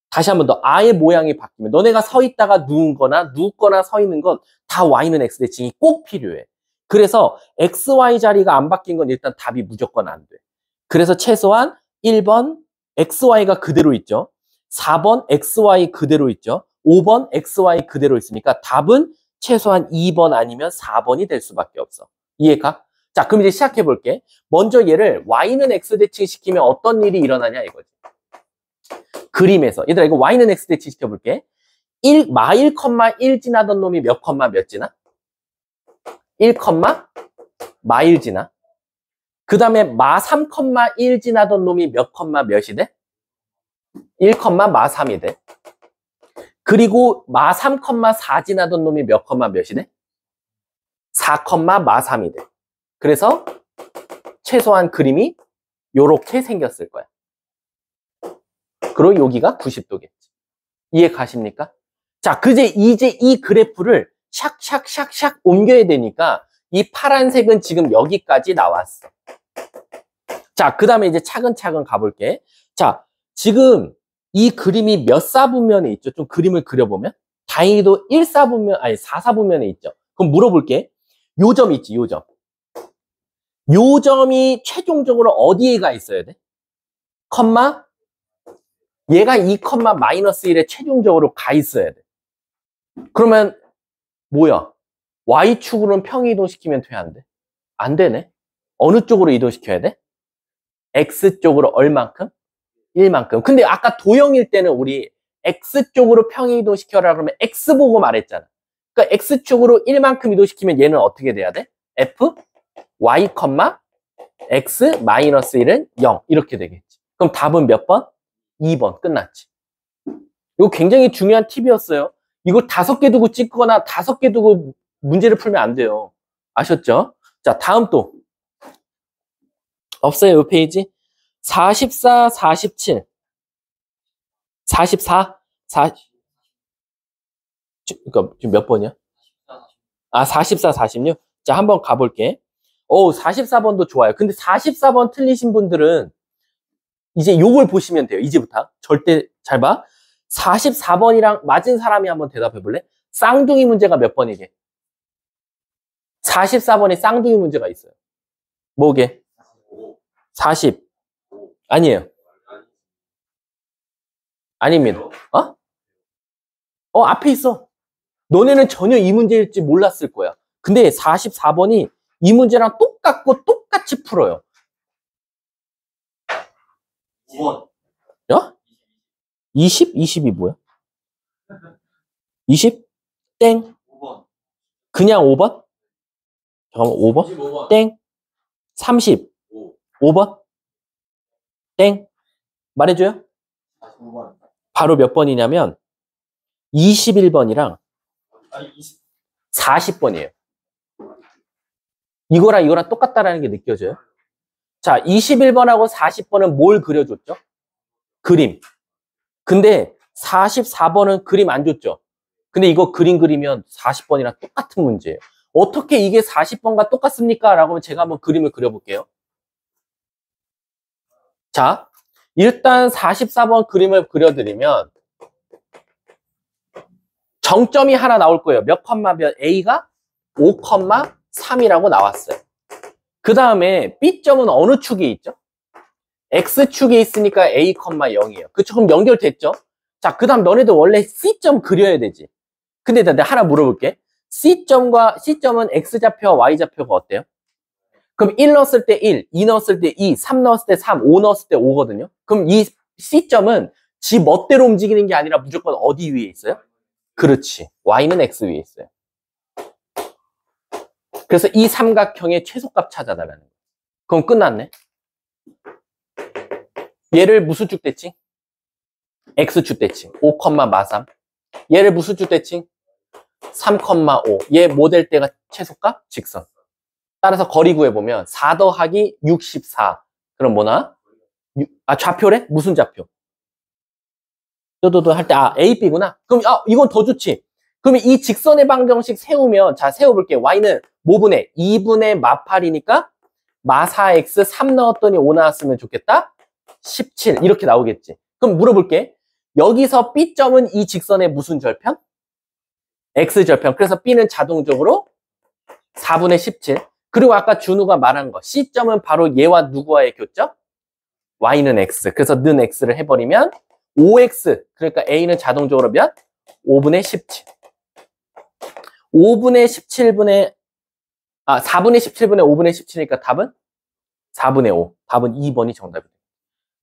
다시 한 번 더, 아예 모양이 바뀌면 너네가 서 있다가 누운거나 눕거나 서 있는 건 다 Y는 X 대칭이 꼭 필요해. 그래서 XY 자리가 안 바뀐 건 일단 답이 무조건 안 돼. 그래서 최소한 1번 XY가 그대로 있죠. 4번 XY 그대로 있죠. 5번 XY 그대로 있으니까 답은 최소한 2번 아니면 4번이 될 수밖에 없어. 이해가? 자, 그럼 이제 시작해 볼게. 먼저 얘를 Y는 X 대칭 시키면 어떤 일이 일어나냐 이거지. 그림에서. 얘들아, 이거 Y는 X 대칭 시켜볼게. 마 1,1 지나던 놈이 몇 컴마 몇 지나? 1, 마 1 지나. 그 다음에 마 3,1 지나던 놈이 몇 컴마 몇이 돼? 1, 마 3이 돼. 그리고 마 3,4 지나던 놈이 몇 컴마 몇이 돼? 4, 마 3이 돼. 그래서 최소한 그림이 요렇게 생겼을 거야. 그리고 여기가 90도겠지. 이해 가십니까? 자, 이제 이 그래프를 샥샥샥샥 옮겨야 되니까 이 파란색은 지금 여기까지 나왔어. 자, 그 다음에 이제 차근차근 가볼게. 자, 지금 이 그림이 몇 사분면에 있죠? 좀 그림을 그려보면? 다행히도 1사분면, 아니 4사분면에 있죠. 그럼 물어볼게. 요 점 있지, 요 점. 요 점이 최종적으로 어디에 가 있어야 돼? 컴마? 얘가 2, 마이너스 1에 최종적으로 가 있어야 돼. 그러면 뭐야? Y축으로는 평이 이동시키면 돼, 안 돼? 안 되네. 어느 쪽으로 이동시켜야 돼? X쪽으로 얼만큼? 1만큼. 근데 아까 도형일 때는 우리 X쪽으로 평행 이동시켜라 그러면 X 보고 말했잖아. 그러니까 X쪽으로 1만큼 이동시키면 얘는 어떻게 돼야 돼? F, Y, X 마이너스 1은 0 이렇게 되겠지. 그럼 답은 몇 번? 2번. 끝났지. 이거 굉장히 중요한 팁이었어요. 이거 5개 두고 찍거나 5개 두고 문제를 풀면 안 돼요. 아셨죠? 자, 다음 또 없어요. 이 페이지 44, 47 44, 4 그러니까 지금 몇 번이야? 아, 44, 46. 자, 한번 가볼게. 44번도 좋아요. 근데 44번 틀리신 분들은 이제 요걸 보시면 돼요. 이제부터. 절대 잘 봐. 44번이랑 맞은 사람이 한번 대답해 볼래? 쌍둥이 문제가 몇 번이게? 44번에 쌍둥이 문제가 있어요. 뭐게? 40. 아니에요. 아닙니다. 앞에 있어. 너네는 전혀 이 문제일지 몰랐을 거야. 근데 44번이 이 문제랑 똑같고 똑같이 풀어요. 5번. 야? 20? 20이 뭐야? 20? 땡. 5번. 그냥 5번? 잠깐만, 5번? 25번. 땡. 30. 5번? 땡. 말해줘요? 45번. 바로 몇 번이냐면 21번이랑 아니, 20. 40번이에요. 이거랑 똑같다라는 게 느껴져요? 자, 21번하고 40번은 뭘 그려줬죠? 그림. 근데 44번은 그림 안 줬죠? 근데 이거 그림 그리면 40번이랑 똑같은 문제예요. 어떻게 이게 40번과 똑같습니까? 라고 하면 제가 한번 그림을 그려볼게요. 자, 일단 44번 그림을 그려드리면 정점이 하나 나올 거예요. 몇 컴마 몇? A가 5,3이라고 나왔어요. 그 다음에 B점은 어느 축에 있죠? X축에 있으니까 A, 0이에요. 그쵸? 그럼 연결됐죠? 자, 그 다음 너네들 원래 C점 그려야 되지. 근데 내가 하나 물어볼게. C점과 C점은 X좌표와 Y좌표가 어때요? 그럼 1 넣었을 때 1, 2 넣었을 때 2, 3 넣었을 때 3, 5 넣었을 때 5거든요. 그럼 이 C점은 지 멋대로 움직이는 게 아니라 무조건 어디 위에 있어요? 그렇지. Y는 X 위에 있어요. 그래서 이 삼각형의 최소값 찾아달라는 거예요. 그럼 끝났네. 얘를 무슨 쭉 대칭? X축 대칭. 5,43. 얘를 무슨 쭉 대칭? 3,5. 얘 뭐 될 때가 최소값? 직선. 따라서 거리 구해보면 4 더하기 64. 그럼 뭐나? 좌표래? 무슨 좌표? 또도도 할 때 A, B구나. 그럼 이건 더 좋지. 그럼 이 직선의 방정식 세우면 자 세워볼게. Y는 뭐분의? 2분의 마8이니까 마4X 3 넣었더니 5 나왔으면 좋겠다. 17 이렇게 나오겠지. 그럼 물어볼게. 여기서 B점은 이 직선의 무슨 절편? X절편. 그래서 B는 자동적으로 4분의 17. 그리고 아까 준우가 말한 거 C점은 바로 얘와 누구와의 교점? Y는 X. 그래서 는 X를 해버리면 5X. 그러니까 A는 자동적으로 몇? 5분의 17. 4분의 17분의 5분의 17이니까 답은 4분의 5. 답은 2번이 정답이에요.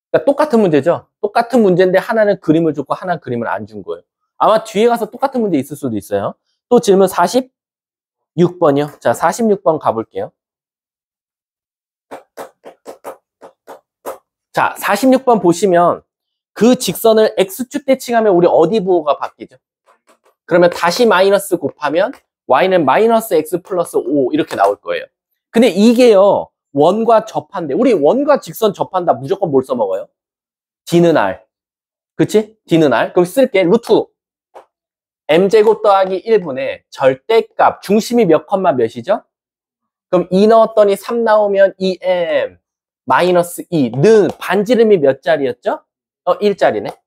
그러니까 똑같은 문제죠? 똑같은 문제인데 하나는 그림을 줬고 하나는 그림을 안 준 거예요. 아마 뒤에 가서 똑같은 문제 있을 수도 있어요. 또 질문 46번이요. 자, 46번 가볼게요. 자, 46번 보시면 그 직선을 X축 대칭하면 우리 어디 부호가 바뀌죠? 그러면 다시 마이너스 곱하면 Y는 마이너스 X 플러스 5 이렇게 나올 거예요. 근데 이게요. 원과 접한대. 우리 원과 직선 접한다 무조건 뭘 써먹어요? D는 R. 그치? D는 R. 그럼 쓸게. 루트 M제곱 더하기 1분의 절대값. 중심이 몇 컴마 몇이죠? 그럼 2 넣었더니 3 나오면 2M 마이너스 2. 는 반지름이 몇 자리였죠? 1자리네.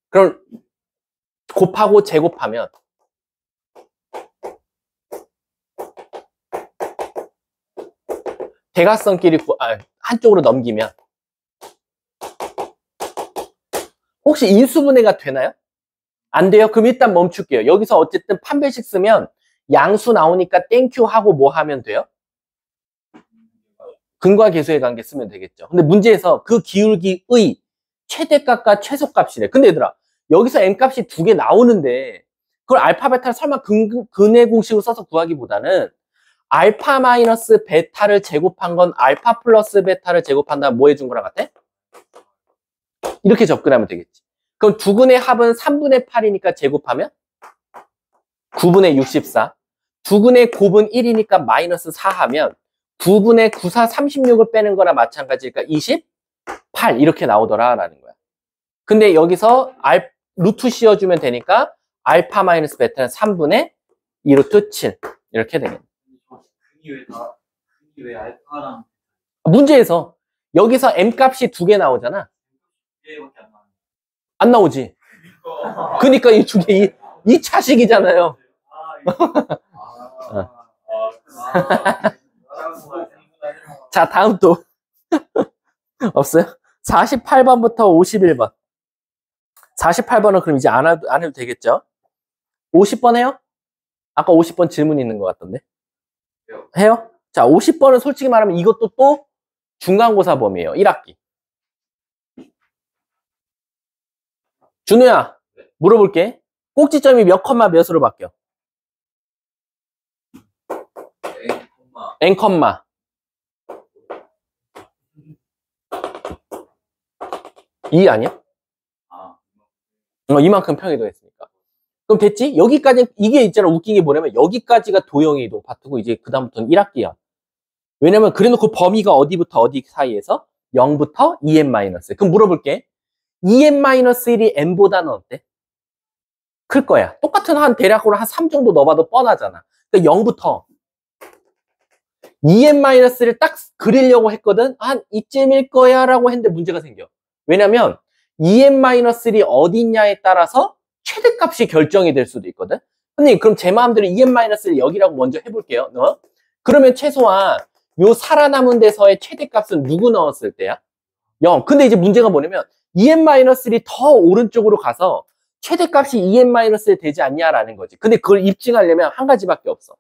그럼 곱하고 제곱하면 대각선끼리 한쪽으로 넘기면 혹시 인수분해가 되나요? 안 돼요? 그럼 일단 멈출게요. 여기서 어쨌든 판별식 쓰면 양수 나오니까 땡큐 하고 뭐 하면 돼요? 근과 계수의 관계 쓰면 되겠죠. 근데 문제에서 그 기울기의 최대값과 최소값이래. 근데 얘들아 여기서 M값이 2개 나오는데 그걸 알파, 베타를 설마 근해 공식으로 써서 구하기보다는 알파 마이너스 베타를 제곱한 건 알파 플러스 베타를 제곱한다면 뭐 해준 거랑 같아? 이렇게 접근하면 되겠지. 그럼 두근의 합은 3분의 8이니까 제곱하면 9분의 64. 두근의 곱은 1이니까 마이너스 4 하면 9분의 94, 36을 빼는 거나 마찬가지니까 28 이렇게 나오더라라는 거야. 근데 여기서 루트 씌워주면 되니까 알파 마이너스 베타는 3분의 2 루트 7 이렇게 되겠네. 근이 왜 알파랑 문제에서 여기서 M값이 2개 나오잖아. 2개밖에 안 나와요? 안 나오지. 그러니까 이 2개, 이 차식이잖아요. 자, 다음 또. 없어요? 48번부터 51번. 48번은 그럼 이제 안 해도 되겠죠? 50번 해요? 아까 50번 질문 있는 것 같던데. 해요? 자, 50번은 솔직히 말하면 이것도 또 중간고사 범위예요. 1학기. 준우야, 물어볼게. 꼭지점이 몇 컴마 몇으로 바뀌어? N 컴마. 이 아니야? 이만큼 평이동했으니까. 그럼 됐지? 여기까지, 이게 있잖아. 웃긴 게 뭐냐면, 여기까지가 도형의 이동 파트고, 이제 그다음부터는 1학기야. 왜냐면, 그래 놓고 범위가 어디부터 어디 사이에서? 0부터 2n-. 그럼 물어볼게. 2n-1이 n보다는 어때? 클 거야. 똑같은 한 대략으로 한 3 정도 넣어봐도 뻔하잖아. 그러니까 0부터 2n-를 딱 그리려고 했거든? 한 이쯤일 거야 라고 했는데 문제가 생겨. 왜냐면 2n-1이 어디 있냐에 따라서 최대값이 결정이 될 수도 있거든? 선생님, 그럼 제 마음대로 2n-를 여기라고 먼저 해볼게요. 그러면 최소한 요 살아남은 데서의 최대값은 누구 넣었을 때야? 0. 근데 이제 문제가 뭐냐면 2n-1이 더 오른쪽으로 가서 최대값이 2n-1 되지 않냐라는 거지. 근데 그걸 입증하려면 한 가지밖에 없어.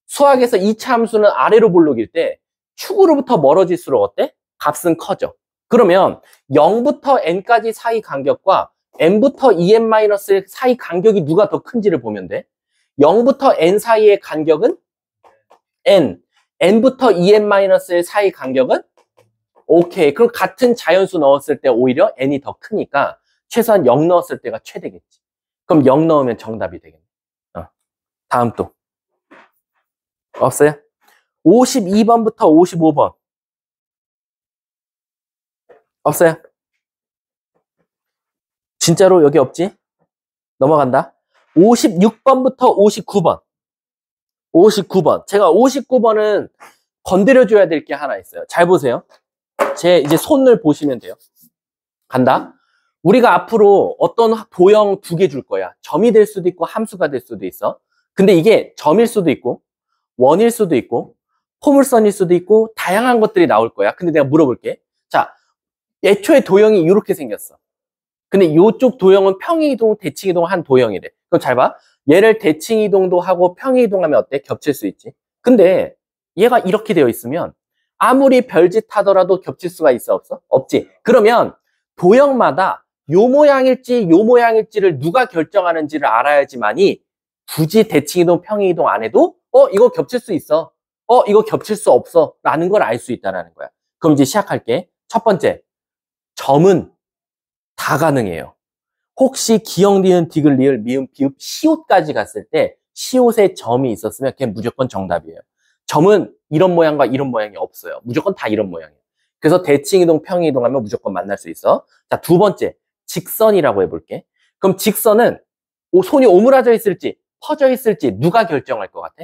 수학에서 2차 함수는 아래로 볼록일 때 축으로부터 멀어질수록 어때? 값은 커져. 그러면 0부터 n까지 사이 간격과 n부터 2n-1 사이 간격이 누가 더 큰지를 보면 돼. 0부터 n 사이의 간격은 n, n부터 2n-1 사이 간격은 오케이. 그럼 같은 자연수 넣었을 때 오히려 n이 더 크니까 최소한 0 넣었을 때가 최대겠지. 그럼 0 넣으면 정답이 되겠네. 다음 또. 없어요? 52번부터 55번. 없어요? 진짜로 여기 없지? 넘어간다. 56번부터 59번. 59번. 제가 59번은 건드려줘야 될 게 하나 있어요. 잘 보세요. 제 이제 손을 보시면 돼요. 간다. 우리가 앞으로 어떤 도형 2개 줄 거야. 점이 될 수도 있고 함수가 될 수도 있어. 근데 이게 점일 수도 있고 원일 수도 있고 포물선일 수도 있고 다양한 것들이 나올 거야. 근데 내가 물어볼게. 자, 애초에 도형이 이렇게 생겼어. 근데 이쪽 도형은 평이이동, 대칭이동 한 도형이래. 그럼 잘 봐. 얘를 대칭이동도 하고 평이이동하면 어때? 겹칠 수 있지. 근데 얘가 이렇게 되어 있으면 아무리 별짓 하더라도 겹칠 수가 있어? 없어? 없지. 그러면 도형마다 요 모양일지 요 모양일지를 누가 결정하는지를 알아야지만이 굳이 대칭이동, 평이이동 안 해도 이거 겹칠 수 있어. 이거 겹칠 수 없어. 라는 걸 알 수 있다는 거야. 그럼 이제 시작할게. 첫 번째, 점은 다 가능해요. 혹시 기역, 니은, 디귿, 리을, 미음, 비읍, 시옷까지 갔을 때 시옷에 점이 있었으면 그게 무조건 정답이에요. 점은 이런 모양과 이런 모양이 없어요. 무조건 다 이런 모양이에요. 그래서 대칭이동, 평이동하면 무조건 만날 수 있어. 자, 두 번째, 직선이라고 해볼게. 그럼 직선은 손이 오므라져 있을지 퍼져 있을지 누가 결정할 것 같아?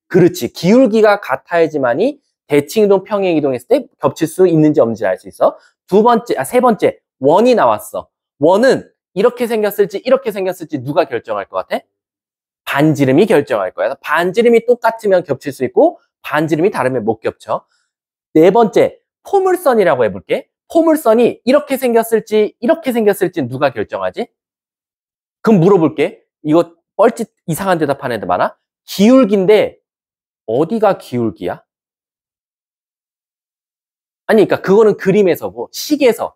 그렇지. 기울기가 같아야지만이 대칭이동, 평행이동했을 때 겹칠 수 있는지 없는지 알 수 있어. 세 번째, 원이 나왔어. 원은 이렇게 생겼을지 이렇게 생겼을지 누가 결정할 것 같아? 반지름이 결정할 거야. 반지름이 똑같으면 겹칠 수 있고 반지름이 다르면 못 겹쳐. 네 번째, 포물선이라고 해볼게. 포물선이 이렇게 생겼을지 이렇게 생겼을지 누가 결정하지? 그럼 물어볼게. 이거 뻘짓 이상한 대답하는 애들 많아? 기울기인데 어디가 기울기야? 아니, 그러니까 그거는 그림에서고 시계에서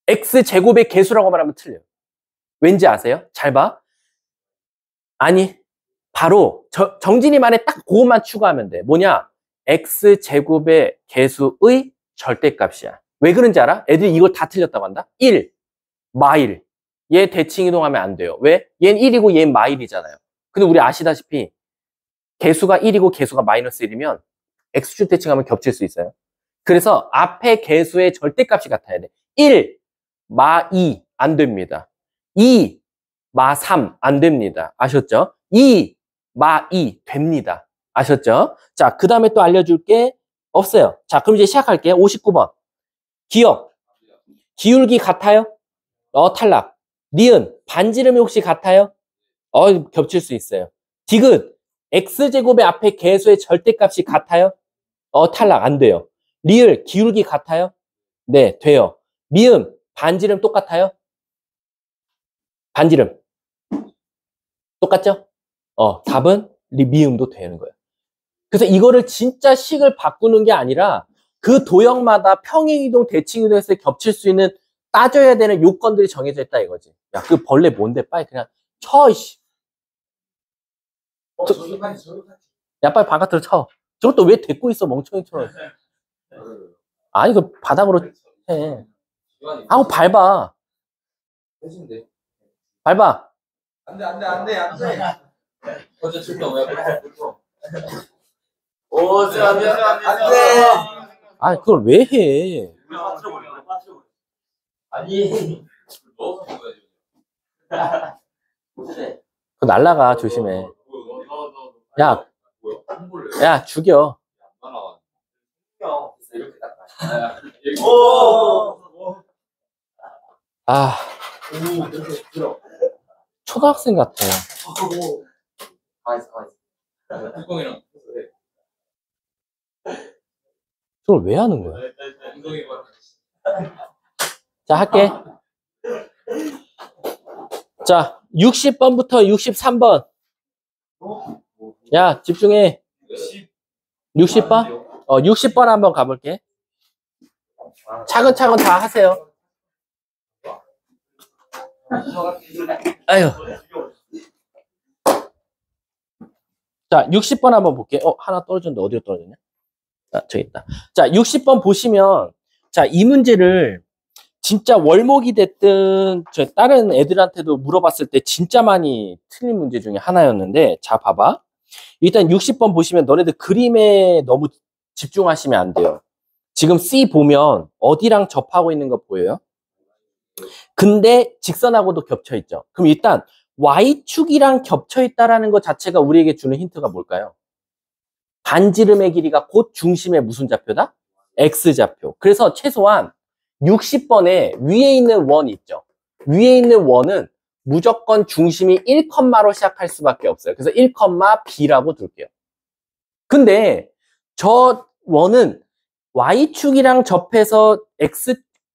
x제곱의 개수라고 말하면 틀려요. 왠지 아세요? 잘 봐. 아니, 바로 정진이 말에 딱 그것만 추가하면 돼. 뭐냐? x제곱의 개수의 절대값이야. 왜 그런지 알아? 애들이 이걸 다 틀렸다고 한다. 1, 마일. 얘 대칭 이동하면 안 돼요. 왜? 얘는 1이고 얘는 마일이잖아요. 근데 우리 아시다시피 개수가 1이고 개수가 마이너스 1이면 x축 대칭하면 겹칠 수 있어요. 그래서 앞에 개수의 절대값이 같아야 돼. 1, 마 2, 안 됩니다. 2, 마 3, 안 됩니다. 아셨죠? 2, 마 2, 됩니다. 아셨죠? 자, 그 다음에 또 알려줄게. 없어요. 자, 그럼 이제 시작할게요. 59번. 기억. 기울기 같아요? 탈락. 니은. 반지름이 혹시 같아요? 겹칠 수 있어요. 디귿. x제곱의 앞에 개수의 절대값이 같아요? 탈락. 안 돼요. 리을. 기울기 같아요? 네, 돼요. 미음. 반지름 똑같아요? 반지름. 똑같죠? 답은 미음도 되는 거예요. 그래서 이거를 진짜 식을 바꾸는 게 아니라 그 도형마다 평행이동, 대칭이동에서 겹칠 수 있는 따져야 되는 요건들이 정해져 있다 이거지. 야, 그 벌레 뭔데? 빨리 그냥 쳐, 이씨. 야, 빨리 바깥으로 쳐. 저것도 왜 데리고 있어, 멍청이처럼. 아니, 그 바닥으로 해. 하고 밟아. 밟아. 안 돼. 어제 출동 왜 안 돼. 아, 그걸 왜 해? 아니. 그거 날라가, 조심해. 야, 죽여. 아, 초등학생 같아. 그걸 왜 하는 거야? 자, 할게. 자, 60번부터 63번. 야, 집중해. 60번? 60번 한번 가볼게. 차근차근 다 하세요. 아유. 자, 60번 한번 볼게. 하나 떨어졌는데 어디로 떨어졌냐? 저기 있다. 자, 60번 보시면, 자, 이 문제를 진짜 월목이 됐든, 저 다른 애들한테도 물어봤을 때 진짜 많이 틀린 문제 중에 하나였는데, 자, 봐봐. 일단 60번 보시면 너네들 그림에 너무 집중하시면 안 돼요. 지금 C 보면 어디랑 접하고 있는 거 보여요? 근데 직선하고도 겹쳐 있죠. 그럼 일단 Y축이랑 겹쳐 있다라는 것 자체가 우리에게 주는 힌트가 뭘까요? 반지름의 길이가 곧 중심의 무슨 좌표다? X좌표. 그래서 최소한 60번에 위에 있는 원 있죠. 위에 있는 원은 무조건 중심이 1컴마로 시작할 수밖에 없어요. 그래서 1,B라고 둘게요. 근데 저 원은 Y축이랑 접해서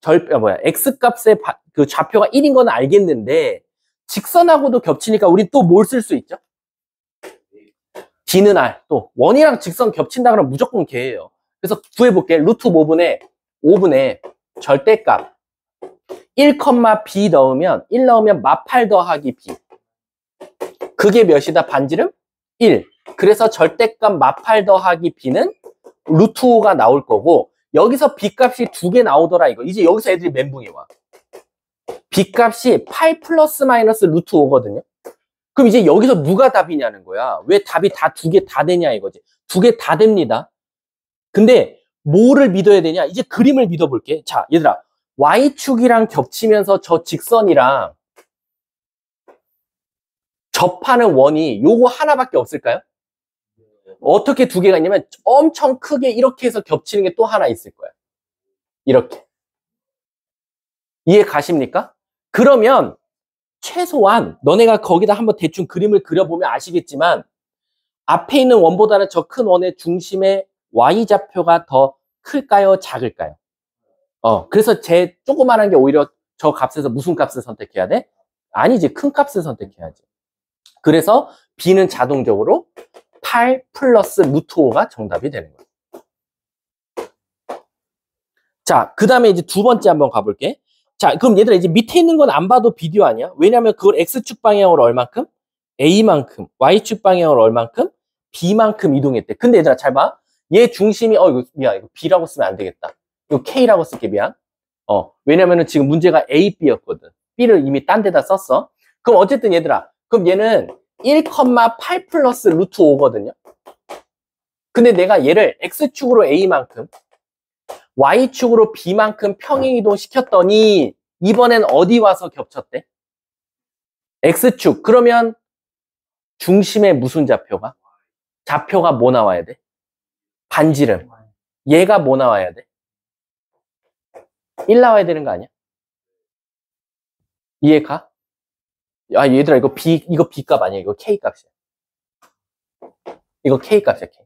X값의 그 좌표가 1인 건 알겠는데 직선하고도 겹치니까 우리 또 뭘 쓸 수 있죠? D는 R. 또 원이랑 직선 겹친다 그러면 무조건 걔예요. 그래서 구해볼게. 루트 5분의 절대값 1,B 넣으면 1 넣으면 마8 더하기 B. 그게 몇이다? 반지름? 1. 그래서 절대값 마8 더하기 B는 루트 5가 나올 거고 여기서 B 값이 2개 나오더라 이거. 이제 여기서 애들이 멘붕이 와. B 값이 8 플러스 마이너스 루트 5거든요. 그럼 이제 여기서 누가 답이냐는 거야. 왜 답이 다 2개 다 되냐 이거지. 2개 다 됩니다. 근데 뭐를 믿어야 되냐? 이제 그림을 믿어볼게. 자, 얘들아. Y축이랑 겹치면서 저 직선이랑 접하는 원이 요거 하나밖에 없을까요? 어떻게 2개가 있냐면 엄청 크게 이렇게 해서 겹치는 게 또 하나 있을 거야. 이렇게. 이해 가십니까? 그러면 최소한 너네가 거기다 한번 대충 그림을 그려보면 아시겠지만 앞에 있는 원보다는 저 큰 원의 중심의 Y좌표가 더 클까요? 작을까요? 그래서 제 조그만한 게 오히려 저 값에서 무슨 값을 선택해야 돼? 아니지, 큰 값을 선택해야지. 그래서 B는 자동적으로 8 플러스 루트 5가 정답이 되는 거예요. 자, 그 다음에 이제 두 번째 한번 가볼게. 자, 그럼 얘들아 이제 밑에 있는 건 안 봐도 비디오 아니야? 왜냐면 그걸 X축 방향으로 얼만큼? A만큼. Y축 방향으로 얼만큼? B만큼 이동했대. 근데 얘들아 잘 봐. 얘 중심이 이거 미안. 이거 B라고 쓰면 안 되겠다. 이거 K라고 쓸게 미안. 왜냐면은 지금 문제가 A, B였거든. B를 이미 딴 데다 썼어. 그럼 어쨌든 얘들아. 그럼 얘는 1,8 플러스 루트 5거든요. 근데 내가 얘를 X축으로 A만큼 Y축으로 B만큼 평행이동 시켰더니 이번엔 어디 와서 겹쳤대? X축. 그러면 중심에 무슨 좌표가? 좌표가 뭐 나와야 돼? 반지름. 얘가 뭐 나와야 돼? 1 나와야 되는 거 아니야? 이해가? 야, 얘들아, 이거 B 값 아니야. 이거 K 값이야. 이거 K 값이야, K.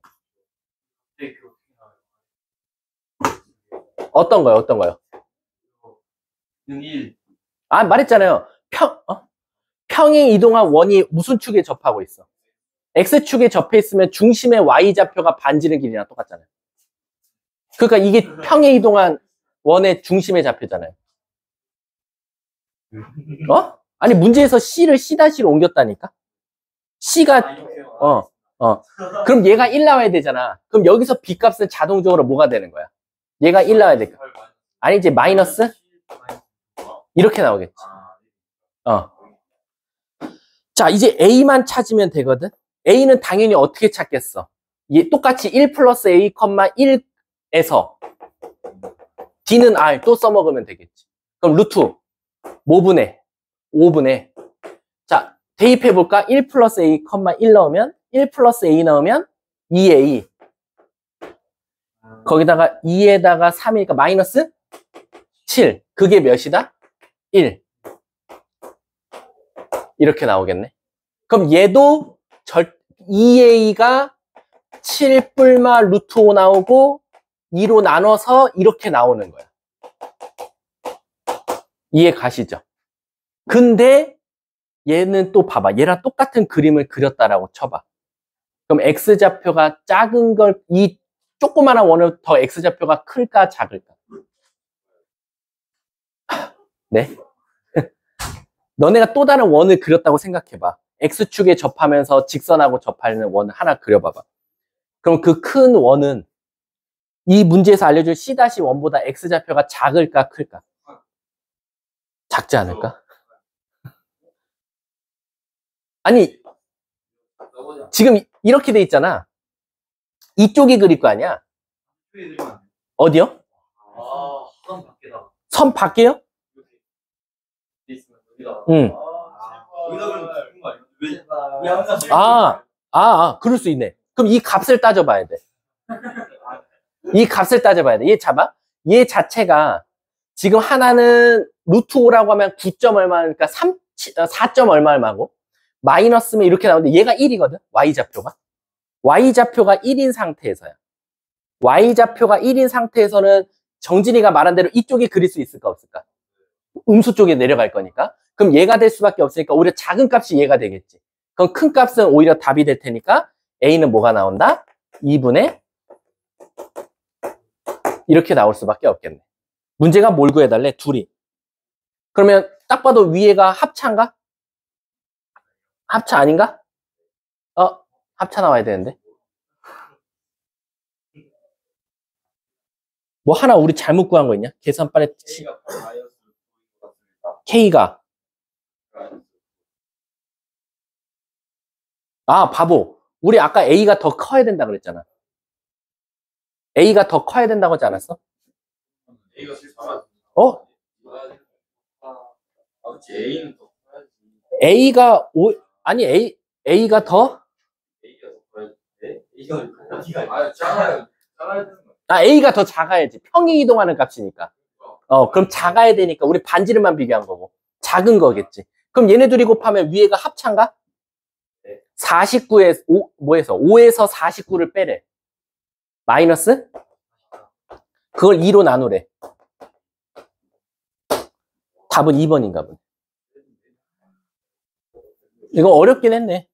어떤 거요? 어떤 거요? 1. 아, 말했잖아요. 평행 이동한 원이 무슨 축에 접하고 있어? X축에 접해 있으면 중심의 Y좌표가 반지름 길이랑 똑같잖아요. 그러니까 이게 평행 이동한 원의 중심의 좌표잖아요. 아니, 문제에서 C를 C-로 옮겼다니까? C가, 그럼 얘가 1 나와야 되잖아. 그럼 여기서 B 값은 자동적으로 뭐가 되는 거야? 얘가 1 나와야 될까? 아니, 이제 마이너스? 이렇게 나오겠지. 자, 이제 A만 찾으면 되거든? A는 당연히 어떻게 찾겠어? 얘 똑같이 1 플러스 A, 1에서 D는 R 또 써먹으면 되겠지. 그럼 루트 뭐분의? 5분의. 자, 대입해볼까? 1 플러스 A, 1 넣으면 1 플러스 A 넣으면 2A. 거기다가 2에다가 3이니까 마이너스 7. 그게 몇이다? 1. 이렇게 나오겠네. 그럼 얘도 2A가 7 뿔마 루트 5 나오고 2로 나눠서 이렇게 나오는 거야. 이해 가시죠? 근데 얘는 또 봐봐. 얘랑 똑같은 그림을 그렸다라고 쳐봐. 그럼 X좌표가 작은 걸, 이 조그마한 원을 더 X좌표가 클까 작을까? 네? 너네가 또 다른 원을 그렸다고 생각해봐. X축에 접하면서 직선하고 접하는 원을 하나 그려봐봐. 그럼 그 큰 원은 이 문제에서 알려준 C-1보다 X좌표가 작을까 클까? 작지 않을까? 아니, 지금 이렇게 돼 있잖아. 이쪽이 그릴 거 아니야? 어디요? 선 밖에다. 선 밖에요? 응. 여기다 그러면 죽은 거 아니야? 왜 항상 그럴 수 있네. 그럼 이 값을 따져봐야 돼. 이 값을 따져봐야 돼. 얘 잡아? 얘 자체가 지금 하나는 루트 5라고 하면 9점 얼마니까 4점 얼마 얼마고 마이너스면 이렇게 나오는데 얘가 1이거든. Y좌표가. Y좌표가 1인 상태에서야. Y좌표가 1인 상태에서는 정진이가 말한 대로 이쪽에 그릴 수 있을까 없을까? 음수 쪽에 내려갈 거니까. 그럼 얘가 될 수밖에 없으니까 오히려 작은 값이 얘가 되겠지. 그럼 큰 값은 오히려 답이 될 테니까 A는 뭐가 나온다? 2분의 이렇게 나올 수밖에 없겠네. 문제가 뭘 구해달래? 둘이. 그러면 딱 봐도 위에가 합차인가? 합차 아닌가? 합차 나와야 되는데. 뭐 하나 우리 잘못 구한 거 있냐? 계산반에 K가 바보. 우리 아까 A가 더 커야 된다 그랬잖아. A가 더 커야 된다고 하지 않았어? A가 제일 작아. 어? A는 더 커야지. A가 A가 더? A가 더 커야지. A가 어디가? 작아야 되는 거야. A가 더 작아야지. 평행 이동하는 값이니까. 그럼 작아야 되니까 우리 반지름만 비교한 거고. 작은 거겠지. 그럼 얘네 둘이 곱하면 위에가 합차인가? 49에서 5에서 49를 빼래. 마이너스? 그걸 2로 나누래. 답은 2번인가 보네. 이거 어렵긴 했네.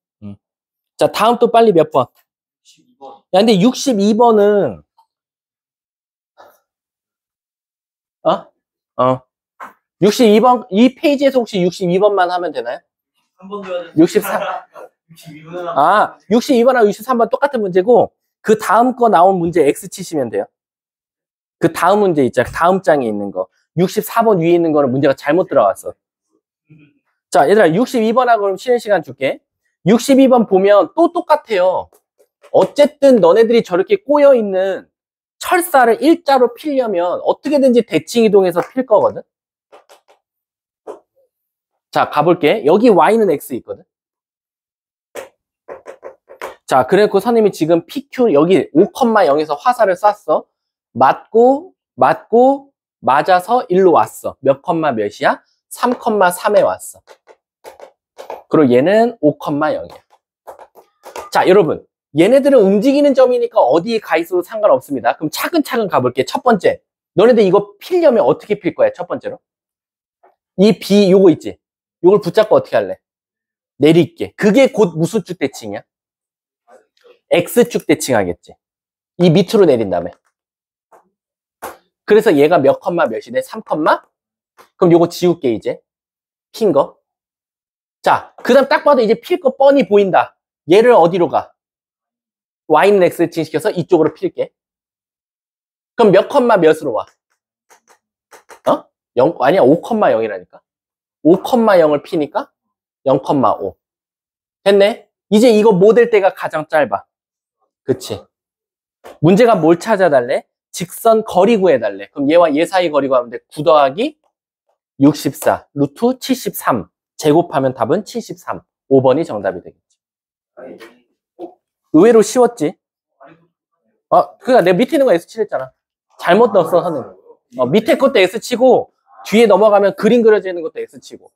자, 다음 또 빨리 몇 번? 12번. 야, 근데 62번은 62번, 이 페이지에서 혹시 62번만 하면 되나요? 3번 줘야 돼. 63. 62분은 아, 62번하고 63번 똑같은 문제고, 그 다음 거 나온 문제 X 치시면 돼요. 그 다음 문제 있잖아. 다음 장에 있는 거. 64번 위에 있는 거는 문제가 잘못 들어갔어. 자, 얘들아, 62번하고 그럼 쉬는 시간 줄게. 62번 보면 또 똑같아요. 어쨌든 너네들이 저렇게 꼬여있는 철사를 일자로 피려면 어떻게든지 대칭 이동해서 필 거거든. 자, 가볼게. 여기 Y는 X 있거든. 자, 그래갖고 선생님이 지금 PQ 여기 5,0에서 화살을 쐈어. 맞고, 맞아서 일로 왔어. 몇 컴마 몇이야? 3,3에 왔어. 그리고 얘는 5,0이야. 자, 여러분. 얘네들은 움직이는 점이니까 어디에 가 있어도 상관없습니다. 그럼 차근차근 가볼게. 첫 번째. 너네들 이거 필려면 어떻게 필 거야? 첫 번째로. 이 B 요거 있지? 요걸 붙잡고 어떻게 할래? 내릴게. 그게 곧 무슨 쭉 대칭이야? X축 대칭 하겠지. 이 밑으로 내린 다음에. 그래서 얘가 몇 컴마 몇이네? 3 컴마? 그럼 요거 지울게 이제. 핀 거. 자, 그 다음 딱 봐도 이제 필 거 뻔히 보인다. 얘를 어디로 가? Y는 X 대칭시켜서 이쪽으로 필게. 그럼 몇 컴마 몇으로 와? 0, 아니야, 5,0이라니까. 5,0을 피니까 0,5. 됐네? 이제 이거 뭐 될 때가 가장 짧아. 그치? 문제가 뭘 찾아달래? 직선 거리 구해달래. 그럼 얘와 얘 사이 거리 구하면 돼. 9 더하기 64, 루트 73. 제곱하면 답은 73. 5번이 정답이 되겠지. 의외로 쉬웠지? 그니까 내가 밑에 있는 거 S칠 했잖아. 잘못 넣었어, 선생님. 밑에 것도 S치고, 뒤에 넘어가면 그림 그려져 있는 것도 S치고.